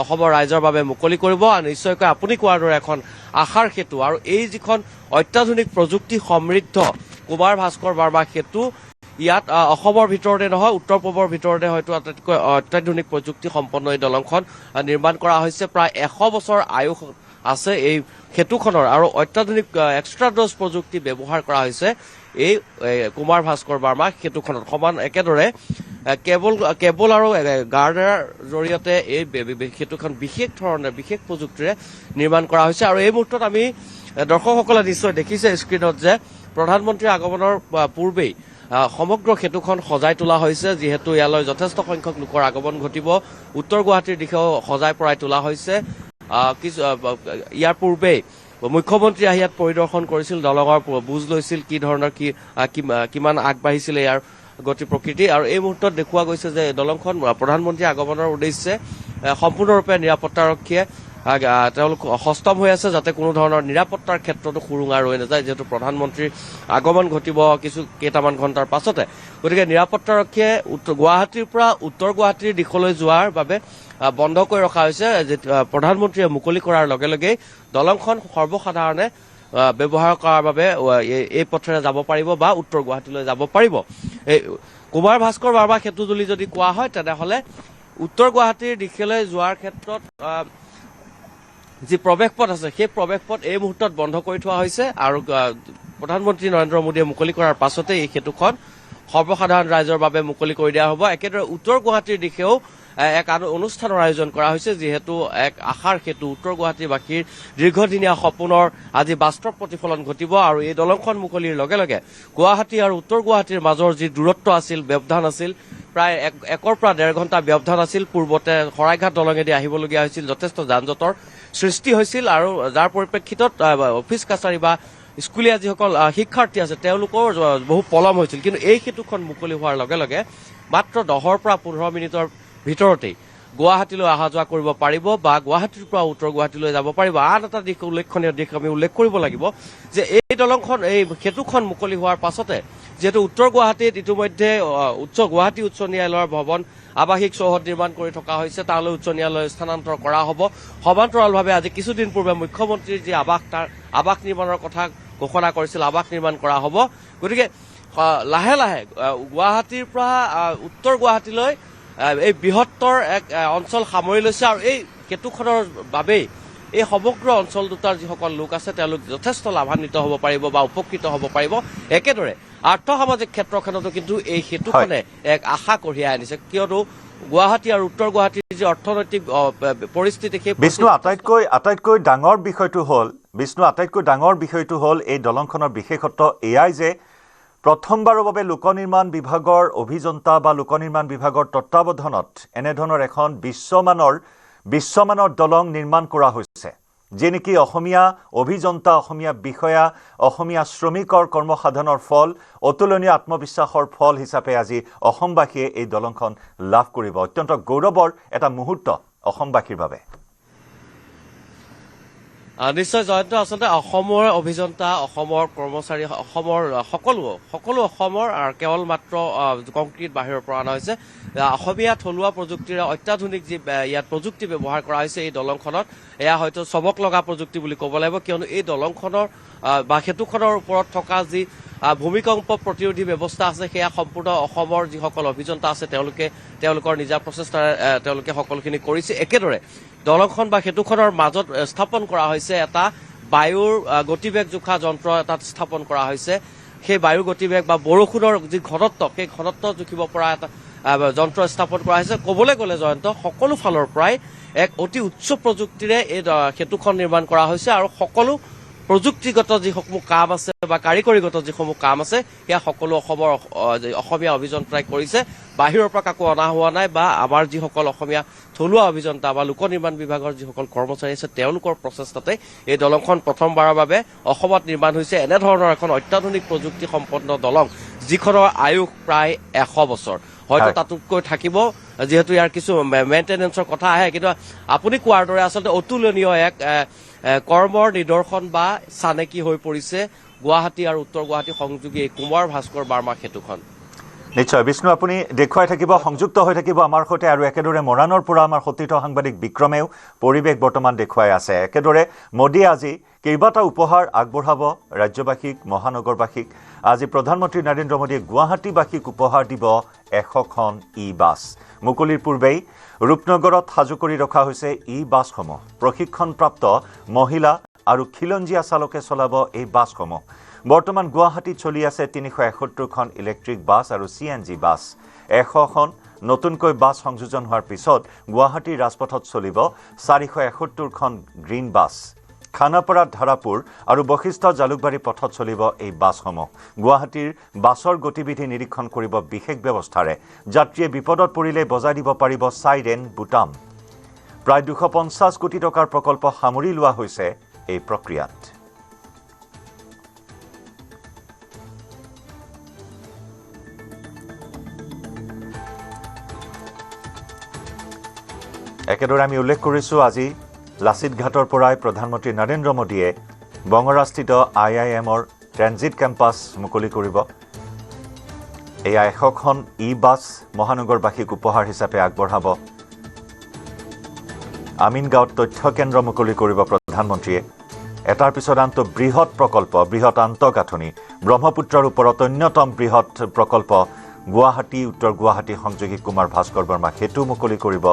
অসমৰ ৰাইজৰ বাবে মুকলি কৰিব আৰু নিশ্চয়কৈ আপুনি কোৱাৰ দৰে এখন আশাৰ সেতু আৰু এই যিখন অত্যাধুনিক প্ৰযুক্তি সমৃদ্ধ কুমাৰ ভাস্কৰ বৰ্মা সেতু ইয়াত অসমৰ ভিতৰতে নহয় উত্তৰ পূবৰ ভিতৰতে হয়তো আটাইতকৈ অত্যাধুনিক প্ৰযুক্তি সম্পন্ন এই দলংখন নিৰ্মাণ কৰা হৈছে প্ৰায় 100 বছৰ আয়ুস আছে এই সেতুখনৰ আৰু অত্যাধুনিক এক্সট্ৰা ড'জ প্ৰযুক্তি ব্যৱহাৰ কৰা হৈছে এই কুমাৰ ভাস্কৰ বৰ্মা সেতুখনত সমান একেদৰে কেবল আৰু গাৰ্ডাৰৰ জৰিয়তে এই সেতুখন বিশেষ ধৰণে বিশেষ প্ৰযুক্তিৰে নিৰ্মাণ কৰা হৈছে আৰু এই মুহূৰ্তত আমি দৰ্শকসকলে নিশ্চয় দেখিছে স্ক্ৰীণত যে প্ৰধানমন্ত্ৰীৰ আগমনৰ পূৰ্বেই সমগ্ৰ সেতুখন সজাই তোলা হৈছে যিহেতু ইয়ালৈ যথেষ্ট সংখ্যক লোকৰ আগমন ঘটিব উত্তৰ গুৱাহাটীৰ দিশেও সজাই পৰাই তোলা হৈছে ইয়াৰ পূৰ্বেই মুখ্যমন্ত্ৰী আহি ইয়াত পৰিদৰ্শন কৰিছিল দলঙৰ বুজ লৈছিল কি ধৰণৰ কিমান আগবাঢ়িছিল ইয়াৰ গতি প্ৰকৃতি আৰু এই মুহূৰ্তত দেখুওৱা গৈছে যে দলংখন প্ৰধানমন্ত্ৰীৰ আগমনৰ উদ্দেশ্যে সম্পূৰ্ণৰূপে নিৰাপত্তাৰক্ষীয়ে তেওঁলোক সষ্টম হৈ আছে যাতে কোনো ধৰণৰ নিৰাপত্তাৰ ক্ষেত্ৰতো সুৰুঙা ৰৈ নাযায় যিহেতু প্ৰধানমন্ত্ৰীৰ আগমন ঘটিব কেইটামান ঘণ্টাৰ পাছতে গতিকে নিৰাপত্তাৰক্ষীয়ে গুৱাহাটীৰ পৰা উত্তৰ গুৱাহাটীৰ দিশলৈ যোৱাৰ বাবে বন্ধ কৰি ৰখা হৈছে প্ৰধানমন্ত্ৰীয়ে মুকলি কৰাৰ লগে লগেই দলংখন সৰ্বসাধাৰণে ব্যৱহাৰ কৰাৰ বাবে এই পথেৰে যাব পাৰিব বা উত্তৰ গুৱাহাটীলৈ যাব পাৰিব এই কুমাৰ ভাস্কৰ বাৰ্মা সেতু বুলি যদি কোৱা হয় তেনেহলে উত্তৰ গুৱাহাটীৰ দিশলৈ যোৱাৰ ক্ষেত্ৰত যি প্ৰৱেশ পথ আছে সেই প্ৰৱেশ পথ এই মুহূৰ্তত বন্ধ কৰি থোৱা হৈছে আৰু প্ৰধানমন্ত্ৰী নৰেন্দ্ৰ মোদীয়ে মুকলি কৰাৰ পাছতে এই সেতুখন সৰ্বসাধাৰণ ৰাইজৰ বাবে মুকলি কৰি দিয়া হ'ব একেদৰে উত্তৰ গুৱাহাটীৰ দিশেও এক অনুষ্ঠানৰ আয়োজন কৰা হৈছে যিহেতু এক আশাৰ সেতু উত্তৰ গুৱাহাটীবাসীৰ দীৰ্ঘদিনীয়া সপোনৰ আজি বাস্তৱ প্ৰতিফলন ঘটিব আৰু এই দলংখন মুকলিৰ লগে লগে গুৱাহাটী আৰু উত্তৰ গুৱাহাটীৰ মাজৰ যি দূৰত্ব আছিল ব্যৱধান আছিল প্ৰায় 1 পৰা 1.5 ঘণ্টা ব্যৱধান আছিল পূৰ্বতে শৰাইঘাট দলঙেদি আহিবলগীয়া হৈছিল যথেষ্ট যান-জঁটৰ সৃষ্টি হৈছিল আৰু যাৰ পৰিপ্ৰেক্ষিতত অফিচ কাছাৰী বা স্কুলীয়া যিসকল শিক্ষাৰ্থী আছে তেওঁলোকৰ বহু পলম হৈছিল কিন্তু এই সেতুখন মুকলি হোৱাৰ লগে লগে মাত্ৰ 10 পৰা 15 মিনিটৰ ভিতৰতেই গুৱাহাটীলৈ অহা যোৱা কৰিব পাৰিব বা গুৱাহাটীৰ পৰা উত্তৰ গুৱাহাটীলৈ যাব পাৰিব আন এটা দিশ উল্লেখনীয় দিশ আমি উল্লেখ কৰিব লাগিব যে এই দলংখন এই সেতুখন মুকলি হোৱাৰ পাছতে যেহেতু উত্তৰ গুৱাহাটীত ইতিমধ্যে গুৱাহাটী উচ্চ ন্যায়ালয়ৰ ভৱন আৱাসিক চৌহদ নিৰ্মাণ কৰি থকা হৈছে তালৈ উচ্চ ন্যায়ালয় স্থানান্তৰ কৰা হ'ব সমান্তৰালভাৱে আজি কিছুদিন পূৰ্বে মুখ্যমন্ত্ৰীৰ যি আৱাস নিৰ্মাণৰ কথা ঘোষণা কৰিছিল আৱাস নিৰ্মাণ কৰা হ'ব গতিকে লাহে লাহে গুৱাহাটীৰ পৰা উত্তৰ গুৱাহাটীলৈ এই বৃহত্তৰ এক অঞ্চল সামৰি লৈছে আৰু এই সেতুখনৰ বাবেই এই সমগ্ৰ অঞ্চল দুটাৰ যিসকল লোক আছে তেওঁলোক যথেষ্ট লাভান্বিত হ'ব পাৰিব বা উপকৃত হ'ব পাৰিব একেদৰে আৰ্থ সামাজিক ক্ষেত্ৰখনতো কিন্তু এই সেতুখনে এক আশা কঢ়িয়াই আনিছে কিয়নো গুৱাহাটী আৰু উত্তৰ গুৱাহাটীৰ যি অৰ্থনৈতিক পৰিস্থিতি সেই বিষ্ণু আটাইতকৈ ডাঙৰ বিষয়টো হ'ল এই দলংখনৰ বিশেষত্ব এয়াই যে প্ৰথমবাৰৰ বাবে লোক নিৰ্মাণ বিভাগৰ অভিযন্তা বা লোক নিৰ্মাণ বিভাগৰ তত্ত্বাৱধানত এনেধৰণৰ এখন বিশ্বমানৰ দলং নিৰ্মাণ কৰা হৈছে যে নেকি অসমীয়া অভিযন্তা অসমীয়া বিষয়া অসমীয়া শ্ৰমিকৰ কৰ্মসাধনৰ ফল অতুলনীয় আত্মবিশ্বাসৰ ফল হিচাপে আজি অসমবাসীয়ে এই দলংখন লাভ কৰিব অত্যন্ত গৌৰৱৰ এটা মুহূৰ্ত অসমবাসীৰ বাবে নিশ্চয় জয়ন্ত আচলতে অসমৰ অভিযন্তা অসমৰ কৰ্মচাৰী অসমৰ সকলো অসমৰ আৰু কেৱল মাত্ৰ কংক্ৰিট বাহিৰৰ পৰা অনা হৈছে অসমীয়া থলুৱা প্ৰযুক্তিৰে অত্যাধুনিক যি ইয়াত প্ৰযুক্তি ব্যৱহাৰ কৰা হৈছে এই দলংখনত এয়া হয়তো চবক লগা প্ৰযুক্তি বুলি ক'ব লাগিব কিয়নো এই দলংখনৰ বা সেতুখনৰ ওপৰত থকা যি ভূমিকম্প প্ৰতিৰোধী ব্যৱস্থা আছে সেয়া সম্পূৰ্ণ অসমৰ যিসকল অভিযন্তা আছে তেওঁলোকৰ নিজা প্ৰচেষ্টাৰে তেওঁলোকে সকলোখিনি কৰিছে একেদৰে দলংখন বা সেতুখনৰ মাজত স্থাপন কৰা হৈছে এটা বায়ুৰ গতিবেগ জোখা যন্ত্ৰ এটা স্থাপন কৰা হৈছে সেই বায়ুৰ গতিবেগ বা বৰষুণৰ যি ঘনত্ব সেই ঘনত্ব জুখিব পৰা এটা যন্ত্ৰ স্থাপন কৰা হৈছে ক'বলৈ গ'লে জয়ন্ত সকলো ফালৰ পৰাই এক অতি উচ্চ প্ৰযুক্তিৰে এই সেতুখন নিৰ্মাণ কৰা হৈছে আৰু সকলো প্ৰযুক্তিগত যিসমূহ কাম আছে বা কাৰিকৰীগত যিসমূহ কাম আছে সেয়া সকলো অসমীয়া অভিযন্তাই কৰিছে বাহিৰৰ পৰা কাকো অনা হোৱা নাই বা আমাৰ যিসকল অসমীয়া থলুৱা অভিযন্তা বা লোক নিৰ্মাণ বিভাগৰ যিসকল কৰ্মচাৰী আছে তেওঁলোকৰ প্ৰচেষ্টাতে এই দলংখন প্ৰথমবাৰৰ বাবে অসমত নিৰ্মাণ হৈছে এনেধৰণৰ এখন অত্যাধুনিক প্ৰযুক্তি সম্পন্ন দলং যিখনৰ আয়ুস প্ৰায় 100 বছৰ হয়তো তাতোতকৈ থাকিব যিহেতু ইয়াৰ কিছু মেইনটেনেন্সৰ কথা আহে কিন্তু আপুনি কোৱাৰ দৰে আচলতে অতুলনীয় এক কৰ্মৰ নিদৰ্শন বা চানেকি হৈ পৰিছে গুৱাহাটী আৰু উত্তৰ গুৱাহাটী সংযোগী এই কুমাৰ ভাস্কৰ বাৰ্মা সেতুখন নিশ্চয় বিষ্ণু আপুনি দেখুৱাই থাকিব সংযুক্ত হৈ থাকিব আমাৰ সৈতে আৰু একেদৰে মৰাণৰ পৰা আমাৰ সতীৰ্থ সাংবাদিক বিক্ৰমেও পৰিৱেশ বৰ্তমান দেখুৱাই আছে একেদৰে মোদীয়ে আজি কেইবাটা উপহাৰ আগবঢ়াব ৰাজ্যবাসীক মহানগৰবাসীক আজি প্ৰধানমন্ত্ৰী নৰেন্দ্ৰ মোদীয়ে গুৱাহাটীবাসীক উপহাৰ দিব 100খন ই-বাছ মুকলিৰ পূৰ্বেই ৰূপনগৰত সাজু কৰি ৰখা হৈছে ই-বাছসমূহ প্ৰশিক্ষণপ্ৰাপ্ত মহিলা আৰু খিলঞ্জীয়া চালকে চলাব এই বাছসমূহ বৰ্তমান গুৱাহাটীত চলি আছে 371খন ইলেক্ট্ৰিক বাছ আৰু CNG বাছ 100খন নতুনকৈ বাছ সংযোজন হোৱাৰ পিছত গুৱাহাটীৰ ৰাজপথত চলিব 471খন গ্ৰীণ বাছ। খানাপাৰা, ধাৰাপুৰ আৰু বশিষ্ঠ জালুকবাৰী পথত চলিব এই বাছসমূহ। গুৱাহাটীৰ বাছৰ গতিবিধি নিৰীক্ষণ কৰিব বিশেষ ব্যৱস্থাৰে। যাত্ৰীয়ে বিপদত পৰিলে বজাই দিব পাৰিব চাইৰেন বুটাম। প্ৰায় 250 কোটি টকাৰ প্ৰকল্প সামৰি লোৱা হৈছে এই প্ৰক্ৰিয়াত। একেদৰে আমি উল্লেখ কৰিছোঁ আজি লাচিত ঘাটৰ পৰাই প্ৰধানমন্ত্ৰী নৰেন্দ্ৰ মোদীয়ে বঙৰাস্থিত IIMৰ ট্ৰেনজিট কেম্পাছ মুকলি কৰিব। এয়া 100খন বাছ মহানগৰবাসীক উপহাৰ হিচাপে আগবঢ়াব। আমিনগাঁৱত তথ্য কেন্দ্ৰ মুকলি কৰিব প্ৰধানমন্ত্ৰীয়ে। এটাৰ পিছত আনটো বৃহৎ প্ৰকল্প, বৃহৎ আন্তঃগাঁথনি। ব্ৰহ্মপুত্ৰৰ ওপৰত অন্যতম বৃহৎ প্ৰকল্প গুৱাহাটী উত্তৰ গুৱাহাটী সংযোগী কুমাৰ ভাস্কৰ বৰ্মা সেতু মুকলি কৰিব।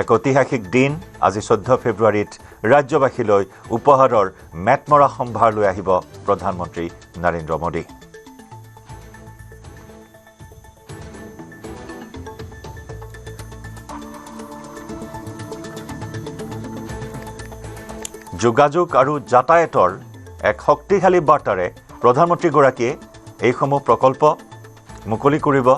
এক ঐতিহাসিক দিন আজি 14 ফেব্ৰুৱাৰীত ৰাজ্যবাসীলৈ উপহাৰৰ মেটমৰা সম্ভাৰ লৈ আহিব প্ৰধানমন্ত্ৰী নৰেন্দ্ৰ মোদী। যোগাযোগ আৰু যাতায়াতৰ এক শক্তিশালী বাৰ্তাৰে প্ৰধানমন্ত্ৰীগৰাকীয়ে এইসমূহ প্ৰকল্প মুকলি কৰিব।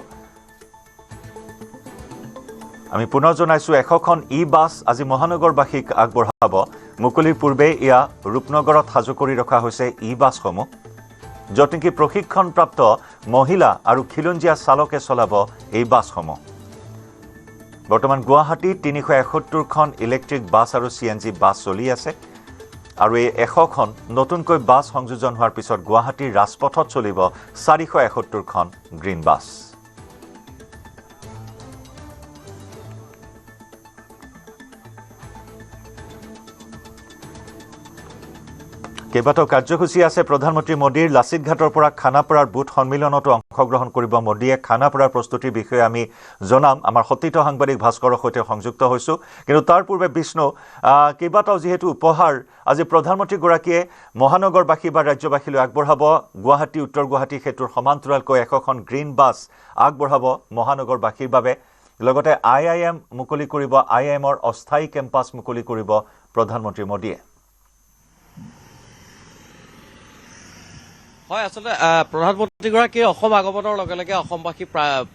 আমি পুনৰ জনাইছোঁ 100খন বাছ আজি মহানগৰবাসীক আগবঢ়াব। মুকলিৰ পূৰ্বে এয়া ৰূপনগৰত সাজু কৰি ৰখা হৈছে বাছসমূহ, য'ত নেকি প্ৰশিক্ষণপ্ৰাপ্ত মহিলা আৰু খিলঞ্জীয়া চালকে চলাব এই বাছসমূহ। বৰ্তমান গুৱাহাটীত 371খন ইলেক্ট্ৰিক বাছ আৰু CNG বাছ চলি আছে আৰু এই 100খন নতুনকৈ বাছ সংযোজন হোৱাৰ পিছত গুৱাহাটীৰ ৰাজপথত চলিব 471খন গ্ৰীণ বাছ। কেইবাটাও কাৰ্যসূচী আছে প্ৰধানমন্ত্ৰী মোদীৰ। লাচিত ঘাটৰ পৰা খানাপাৰাৰ বুথ সন্মিলনতো অংশগ্ৰহণ কৰিব মোদীয়ে। খানাপাৰাৰ প্ৰস্তুতিৰ বিষয়ে আমি জনাম। আমাৰ সতীৰ্থ সাংবাদিক ভাস্কৰৰ সৈতে সংযুক্ত হৈছোঁ। কিন্তু তাৰ পূৰ্বে বিষ্ণু, কেইবাটাও যিহেতু উপহাৰ আজি প্ৰধানমন্ত্ৰীগৰাকীয়ে মহানগৰবাসী বা ৰাজ্যবাসীলৈ আগবঢ়াব। গুৱাহাটী উত্তৰ গুৱাহাটী সেতুৰ সমান্তৰালকৈ 100খন গ্ৰীণ বাছ আগবঢ়াব মহানগৰবাসীৰ বাবে। লগতে IIM মুকলি কৰিব। IIMৰ অস্থায়ী কেম্পাছ মুকলি কৰিব প্ৰধানমন্ত্ৰী মোদীয়ে। হয়, আচলতে প্ৰধানমন্ত্ৰীগৰাকীয়ে অসম আগমনৰ লগে লগে অসমবাসী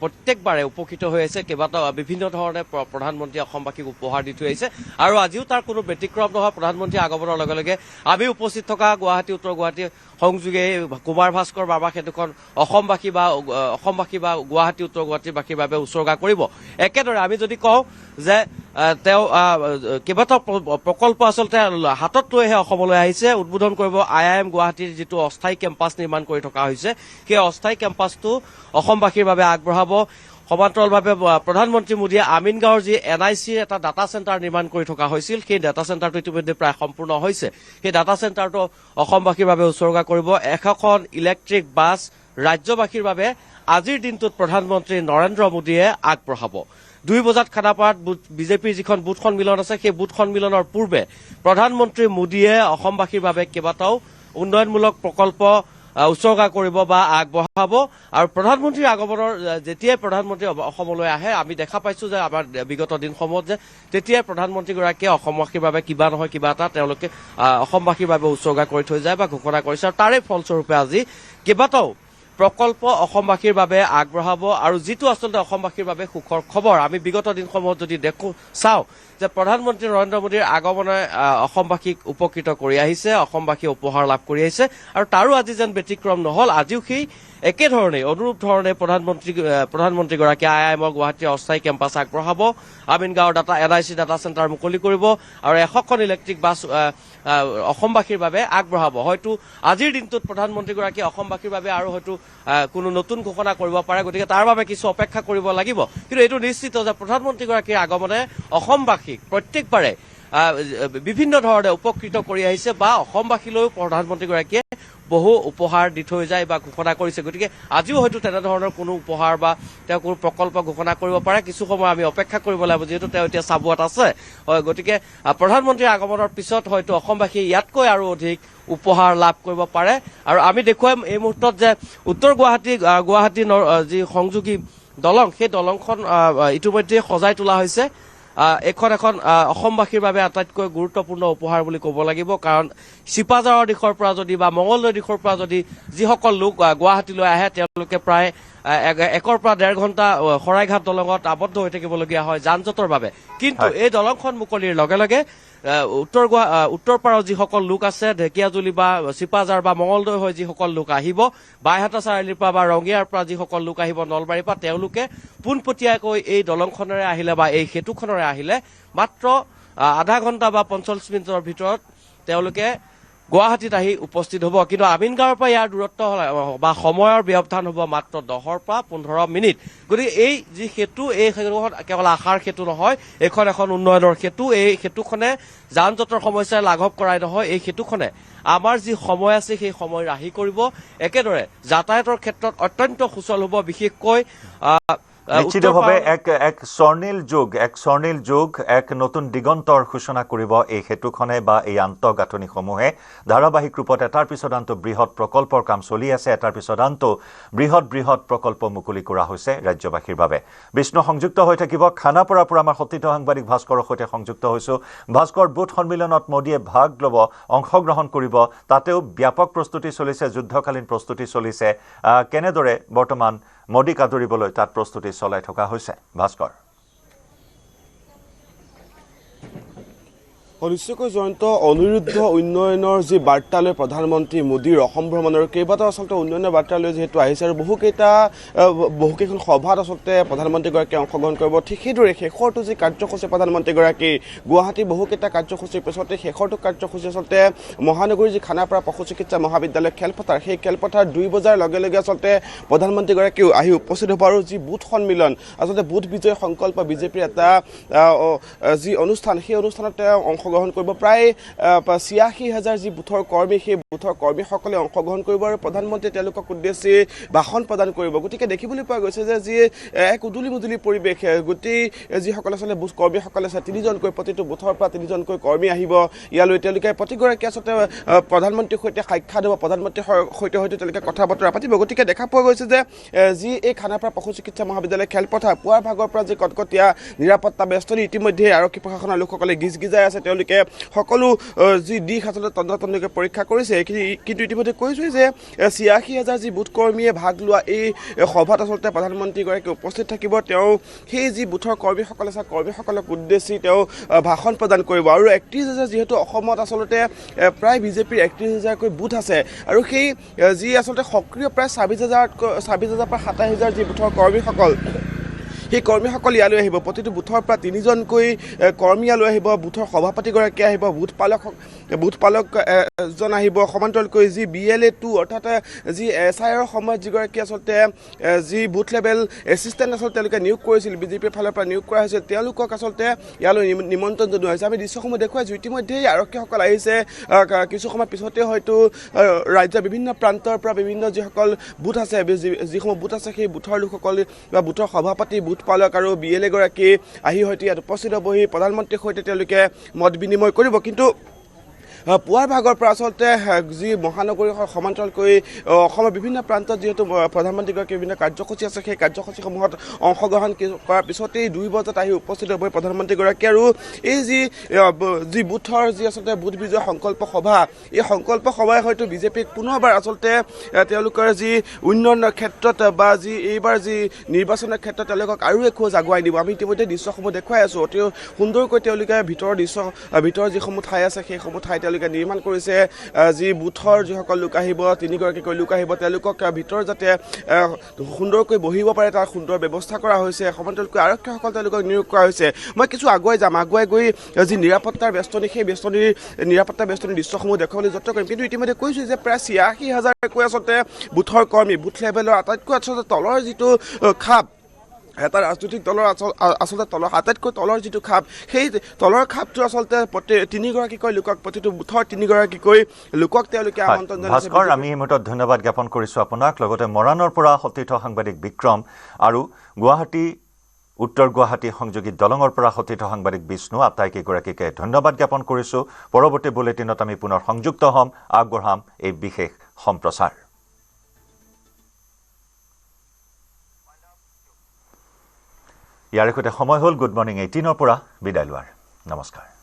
প্ৰত্যেকবাৰে উপকৃত হৈ আছে। কেইবাটাও বিভিন্ন ধৰণে প্ৰধানমন্ত্ৰীয়ে অসমবাসীক উপহাৰ দি থৈ আহিছে আৰু আজিও তাৰ কোনো ব্যতিক্ৰম নহয়। প্ৰধানমন্ত্ৰী আগমনৰ লগে লগে আমি উপস্থিত থকা গুৱাহাটী উত্তৰ গুৱাহাটী সংযোগে কুমাৰ ভাস্কৰ বৰ্মা সেতুখন অসমবাসী বা গুৱাহাটী উত্তৰ গুৱাহাটীবাসীৰ বাবে উৎসৰ্গা কৰিব। একেদৰে আমি যদি কওঁ যে তেওঁ কেইবাটাও প্ৰকল্প আচলতে হাতত লৈহে অসমলৈ আহিছে। উদ্বোধন কৰিব IIM গুৱাহাটীৰ যিটো অস্থায়ী কেম্পাছ নিৰ্মাণ কৰি থকা হৈছে, সেই অস্থায়ী কেম্পাছটো অসমবাসীৰ বাবে আগবঢ়াব। সমান্তৰালভাৱে প্ৰধানমন্ত্ৰী মোদীয়ে আমিনগাঁৱৰ যি NICৰ এটা ডাটা চেণ্টাৰ নিৰ্মাণ কৰি থকা হৈছিল, সেই ডাটা চেণ্টাৰটো ইতিমধ্যে প্ৰায় সম্পূৰ্ণ হৈছে। সেই ডাটা চেণ্টাৰটো অসমবাসীৰ বাবে উৎসৰ্গা কৰিব। 100খন ইলেক্ট্ৰিক বাছ ৰাজ্যবাসীৰ বাবে আজিৰ দিনটোত প্ৰধানমন্ত্ৰী নৰেন্দ্ৰ মোদীয়ে আগবঢ়াব। 2 বজাত খানাপাৰাত বিজেপিৰ যিখন বুথ সন্মিলন আছে, সেই বুথ সন্মিলনৰ পূৰ্বে প্ৰধানমন্ত্ৰী মোদীয়ে অসমবাসীৰ বাবে কেইবাটাও উন্নয়নমূলক প্ৰকল্প উৎসৰ্গা কৰিব বা আগবঢ়াব। আৰু প্ৰধানমন্ত্ৰীৰ আগমনৰ যেতিয়াই প্ৰধানমন্ত্ৰী অসমলৈ আহে, আমি দেখা পাইছো যে আমাৰ বিগত দিনসমূহত যে তেতিয়াই প্ৰধানমন্ত্ৰীগৰাকীয়ে অসমবাসীৰ বাবে কিবা নহয় কিবা এটা তেওঁলোকে অসমবাসীৰ বাবে উৎসৰ্গা কৰি থৈ যায় বা ঘোষণা কৰিছে। আৰু তাৰে ফলস্বৰূপে আজি কেইবাটাও প্ৰকল্প অসমবাসীৰ বাবে আগবঢ়াব। আৰু যিটো আচলতে অসমবাসীৰ বাবে সুখৰ খবৰ, আমি বিগত দিনসমূহত যদি চাওঁ যে প্ৰধানমন্ত্ৰী নৰেন্দ্ৰ মোদীৰ আগমনে অসমবাসীক উপকৃত কৰি আহিছে, অসমবাসীয়ে উপহাৰ লাভ কৰি আহিছে। আৰু তাৰো আজি যেন ব্যতিক্ৰম নহল। আজিও সেই একেধৰণে অনুৰূপ ধৰণে প্ৰধানমন্ত্ৰীগৰাকীয়ে IIMৰ গুৱাহাটীৰ অস্থায়ী কেম্পাছ আগবঢ়াব। আমিনগাঁৱৰ NIC ডাটা চেণ্টাৰ মুকলি কৰিব আৰু 100খন ইলেক্ট্ৰিক বাছ অসমবাসীৰ বাবে আগবঢ়াব। হয়তো আজিৰ দিনটোত প্ৰধানমন্ত্ৰীগৰাকীয়ে অসমবাসীৰ বাবে আৰু হয়তো কোনো নতুন ঘোষণা কৰিব পাৰে, গতিকে তাৰ বাবে কিছু অপেক্ষা কৰিব লাগিব। কিন্তু এইটো নিশ্চিত যে প্ৰধানমন্ত্ৰীগৰাকীৰ আগমনে অসমবাসীক প্ৰত্যেকবাৰে বিভিন্ন ধৰণে উপকৃত কৰি আহিছে বা অসমবাসীলৈও প্ৰধানমন্ত্ৰীগৰাকীয়ে বহু উপহাৰ দি থৈ যায় বা ঘোষণা কৰিছে। গতিকে আজিও হয়তো তেনেধৰণৰ কোনো উপহাৰ বা তেওঁ কোনো প্ৰকল্প ঘোষণা কৰিব পাৰে। কিছু সময় আমি অপেক্ষা কৰিব লাগিব, যিহেতু তেওঁ এতিয়া চাবুৱাত আছে। হয়, গতিকে প্ৰধানমন্ত্ৰীৰ আগমনৰ পিছত হয়তো অসমবাসীয়ে ইয়াতকৈ আৰু অধিক উপহাৰ লাভ কৰিব পাৰে। আৰু আমি দেখুৱাম এই মুহূৰ্তত যে উত্তৰ গুৱাহাটী যি সংযোগী দলং সেই দলংখন ইতিমধ্যে সজাই তোলা হৈছে এখন অসমবাসীৰ বাবে আটাইতকৈ গুৰুত্বপূৰ্ণ উপহাৰ বুলি ক'ব লাগিব কাৰণ চিপাঝাৰৰ দিশৰ পৰা যদি বা মঙলদৈ দিশৰ পৰা যদি যিসকল লোক গুৱাহাটীলৈ আহে তেওঁলোকে প্ৰায় 1 পৰা 1.5 ঘণ্টা শৰাইঘাট দলঙত আবদ্ধ হৈ থাকিবলগীয়া হয় যান জঁটৰ বাবে কিন্তু এই দলংখন মুকলিৰ লগে লগে উত্তৰ পাৰৰ যিসকল লোক আছে ঢেকিয়াজুলি বা চিপাঝাৰ বা মঙলদৈ হৈ যিসকল লোক আহিব বাইহাটা চাৰিআলিৰ পৰা বা ৰঙিয়াৰ পৰা যিসকল লোক আহিব নলবাৰীৰ পৰা তেওঁলোকে পোনপটীয়াকৈ এই দলংখনেৰে আহিলে বা এই সেতুখনেৰে আহিলে মাত্ৰ আধা ঘণ্টা বা 45 মিনিটৰ ভিতৰত তেওঁলোকে গুৱাহাটীত আহি উপস্থিত হ'ব কিন্তু আমিনগাঁৱৰ পৰা ইয়াৰ দূৰত্ব বা সময়ৰ ব্যৱধান হ'ব মাত্ৰ 10 পৰা 15 মিনিট গতিকে এই যি সেতু এই সেতুখন কেৱল আশাৰ সেতু নহয় এখন উন্নয়নৰ সেতু এই সেতুখনে যান জঁটৰ সমস্যা লাঘৱ কৰাই নহয় এই সেতুখনে আমাৰ যি সময় আছে সেই সময় ৰাহি কৰিব একেদৰে যাতায়াতৰ ক্ষেত্ৰত অত্যন্ত সুচল হ'ব বিশেষকৈ নিশ্চিতভাৱে এক স্বৰ্ণিল যুগ এক নতুন দিগন্তৰ সূচনা কৰিব এই সেতুখনে বা এই আন্তঃগাঁথনিসমূহে ধাৰাবাহিক ৰূপত এটাৰ পিছত আনটো বৃহৎ প্ৰকল্পৰ কাম চলি আছে এটাৰ পিছত আনটো বৃহৎ প্ৰকল্প মুকলি কৰা হৈছে ৰাজ্যবাসীৰ বাবে বিষ্ণু সংযুক্ত হৈ থাকিব খানাপাৰাৰ পৰা আমাৰ সতীৰ্থ সাংবাদিক ভাস্কৰৰ সৈতে সংযুক্ত হৈছো ভাস্কৰ বুথ সন্মিলনত মোদীয়ে ভাগ ল'ব অংশগ্ৰহণ কৰিব তাতেও ব্যাপক প্ৰস্তুতি চলিছে যুদ্ধকালীন প্ৰস্তুতি চলিছে কেনেদৰে বৰ্তমান মোদীক আদৰিবলৈ তাত প্ৰস্তুতি চলাই থকা হৈছে ভাস্কৰ নিশ্চয়কৈ জয়ন্ত অনিৰুদ্ধ উন্নয়নৰ যি বাৰ্তালৈ প্ৰধানমন্ত্ৰী মোদীৰ অসম ভ্ৰমণৰ কেইবাটাও আচলতে উন্নয়নৰ বাৰ্তালৈ যিহেতু আহিছে আৰু বহুকেইখন সভাত আচলতে প্ৰধানমন্ত্ৰীগৰাকীয়ে অংশগ্ৰহণ কৰিব ঠিক সেইদৰে শেষৰটো যি কাৰ্যসূচী প্ৰধানমন্ত্ৰীগৰাকী গুৱাহাটী বহুকেইটা কাৰ্যসূচীৰ পিছতে শেষৰটো কাৰ্যসূচী আচলতে মহানগৰীৰ যি খানাপাৰা পশু চিকিৎসা মহাবিদ্যালয় খেলপথাৰ সেই খেলপথাৰ 2 বজাৰ লগে লগে আচলতে প্ৰধানমন্ত্ৰীগৰাকীও আহি উপস্থিত হ'ব আৰু যি বুথ সন্মিলন আচলতে বুথ বিজয় সংকল্প বিজেপিৰ এটা যি অনুষ্ঠান সেই অনুষ্ঠানত অংশগ্ৰহণ কৰিব প্ৰায় ৮৬,০০০ যি বুথৰ কৰ্মী সেই বুথৰ কৰ্মীসকলে অংশগ্ৰহণ কৰিব আৰু প্ৰধানমন্ত্ৰীয়ে তেওঁলোকক উদ্দেশ্যি ভাষণ প্ৰদান কৰিব গতিকে দেখিবলৈ পোৱা গৈছে যে যি এক উদুলি মুদুলি পৰিৱেশ গোটেই যিসকল আচলতে বুথ কৰ্মীসকলে আছে 3জনকৈ প্ৰতিটো বুথৰ পৰা 3জনকৈ কৰ্মী আহিব ইয়ালৈ তেওঁলোকে প্ৰতিগৰাকী আচলতে প্ৰধানমন্ত্ৰীৰ সৈতে সাক্ষাৎ হ'ব প্ৰধানমন্ত্ৰীৰ সৈতে হয়তো তেওঁলোকে কথা বতৰা পাতিব গতিকে দেখা পোৱা গৈছে যে যি এই খানাপাৰা পশু চিকিৎসা মহাবিদ্যালয় খেলপথাৰ পুৱাৰ ভাগৰ পৰা যি কটকটীয়া নিৰাপত্তা বেষ্টনী ইতিমধ্যে আৰক্ষী প্ৰশাসনৰ লোকসকলে গিজগিজাই আছে তেওঁলোকে সকলো যি দিশ আচলতে তন্ত্ৰতন্ত্ৰকে পৰীক্ষা কৰিছে কিন্তু ইতিমধ্যে কৈছোঁৱেই যে ৮৬,০০০ যি বুথ কৰ্মীয়ে ভাগ লোৱা এই সভাত আচলতে প্ৰধানমন্ত্ৰীগৰাকী উপস্থিত থাকিব তেওঁ সেই যি বুথৰ কৰ্মীসকল আছে কৰ্মীসকলক উদ্দেশ্যি তেওঁ ভাষণ প্ৰদান কৰিব আৰু ৩১,০০০ যিহেতু অসমত আচলতে প্ৰায় বিজেপিৰ ৩১,০০০কৈ বুথ আছে আৰু সেই যি আচলতে সক্ৰিয় প্ৰায় ২৬,০০০ পৰা ২৭,০০০ যি বুথৰ কৰ্মীসকল সেই কৰ্মীসকল ইয়ালৈ আহিব প্ৰতিটো বুথৰ পৰা 3জনকৈ কৰ্মী ইয়ালৈ আহিব বুথৰ সভাপতিগৰাকী আহিব বুথ পালক এজন আহিব সমান্তৰালকৈ যি BLA2 অৰ্থাৎ যি SIৰ সময়ত যিগৰাকী আচলতে যি বুথ লেভেল এছিষ্টেণ্ট আচলতে তেওঁলোকে নিয়োগ কৰিছিল বিজেপিৰ ফালৰ পৰা নিয়োগ কৰা হৈছিল তেওঁলোকক আচলতে ইয়ালৈ নিমন্ত্ৰণ জনোৱা হৈছে আমি দৃশ্যসমূহ দেখুৱাইছোঁ ইতিমধ্যেই আৰক্ষীসকল আহিছে কিছু সময় পিছতে হয়তো ৰাজ্যৰ বিভিন্ন প্ৰান্তৰ পৰা বিভিন্ন যিসকল বুথ আছে যিসমূহ বুথ আছে সেই বুথৰ লোকসকল বা বুথৰ সভাপতি বুথ পালক আৰু BLA গৰাকী আহি হয়তো ইয়াত উপস্থিত হ'বহি প্ৰধানমন্ত্ৰীৰ সৈতে তেওঁলোকে মত বিনিময় কৰিব কিন্তু পুৱাৰ ভাগৰ পৰা আচলতে যি মহানগৰীৰ সমান্তৰালকৈ অসমৰ বিভিন্ন প্ৰান্তত যিহেতু প্ৰধানমন্ত্ৰীগৰাকীৰ বিভিন্ন কাৰ্যসূচী আছে সেই কাৰ্যসূচীসমূহত অংশগ্ৰহণ কৰাৰ পিছতেই 2 বজাত আহি উপস্থিত হ'ব প্ৰধানমন্ত্ৰীগৰাকী আৰু এই যি বুথৰ যি আচলতে বুথ বিজয় সংকল্প সভা এই সংকল্প সভাই হয়তো বিজেপিক পুনৰবাৰ আচলতে তেওঁলোকৰ যি উন্নয়নৰ ক্ষেত্ৰত বা যি এইবাৰ যি নিৰ্বাচনৰ ক্ষেত্ৰত তেওঁলোকক আৰু এখোজ আগুৱাই দিব আমি ইতিমধ্যে দৃশ্যসমূহ দেখুৱাই আছোঁ অতি সুন্দৰকৈ তেওঁলোকে ভিতৰৰ যিসমূহ ঠাই আছে সেইসমূহ ঠাই তেওঁলোকে নিৰ্মাণ কৰিছে যি বুথৰ যিসকল লোক আহিব 3গৰাকীকৈ লোক আহিব তেওঁলোকক ভিতৰত যাতে সুন্দৰকৈ বহিব পাৰে তাৰ সুন্দৰ ব্যৱস্থা কৰা হৈছে সমান্তৰালকৈ আৰক্ষীসকল তেওঁলোকক নিয়োগ কৰা হৈছে মই কিছু আগুৱাই গৈ যি নিৰাপত্তাৰ বেষ্টনী সেই নিৰাপত্তা বেষ্টনীৰ দৃশ্যসমূহ দেখুৱাবলৈ যত্ন কৰিম কিন্তু ইতিমধ্যে কৈছোঁ যে প্ৰায় ৮৬,০০০কৈ আচলতে বুথৰ কৰ্মী বুথ লেভেলৰ আটাইতকৈ আচলতে তলৰ যিটো খাপ এটা ৰাজনৈতিক দলৰ আচলতে আটাইতকৈ তলৰ যিটো খাপ সেই তলৰ খাপটো আচলতে 3গৰাকীকৈ লোকক প্ৰতিটো বুথৰ 3গৰাকীকৈ লোকক তেওঁলোকে আমন্ত্ৰণ জনাইছে ভাস্কৰ আমি এই মুহূৰ্তত ধন্যবাদ জ্ঞাপন কৰিছোঁ আপোনাক লগতে মৰাণৰ পৰা সতীৰ্থ সাংবাদিক বিক্ৰম আৰু উত্তৰ গুৱাহাটী সংযোগী দলঙৰ পৰা সতীৰ্থ সাংবাদিক বিষ্ণু আটাইকেইগৰাকীকে ধন্যবাদ জ্ঞাপন কৰিছোঁ পৰৱৰ্তী বুলেটিনত আমি পুনৰ সংযুক্ত হ'ম আগবঢ়াম এই বিশেষ সম্প্ৰচাৰ ইয়াৰ সৈতে সময় হ'ল গুড মৰ্ণিং 18ৰ পৰা বিদায় লোৱাৰ। নমস্কাৰ।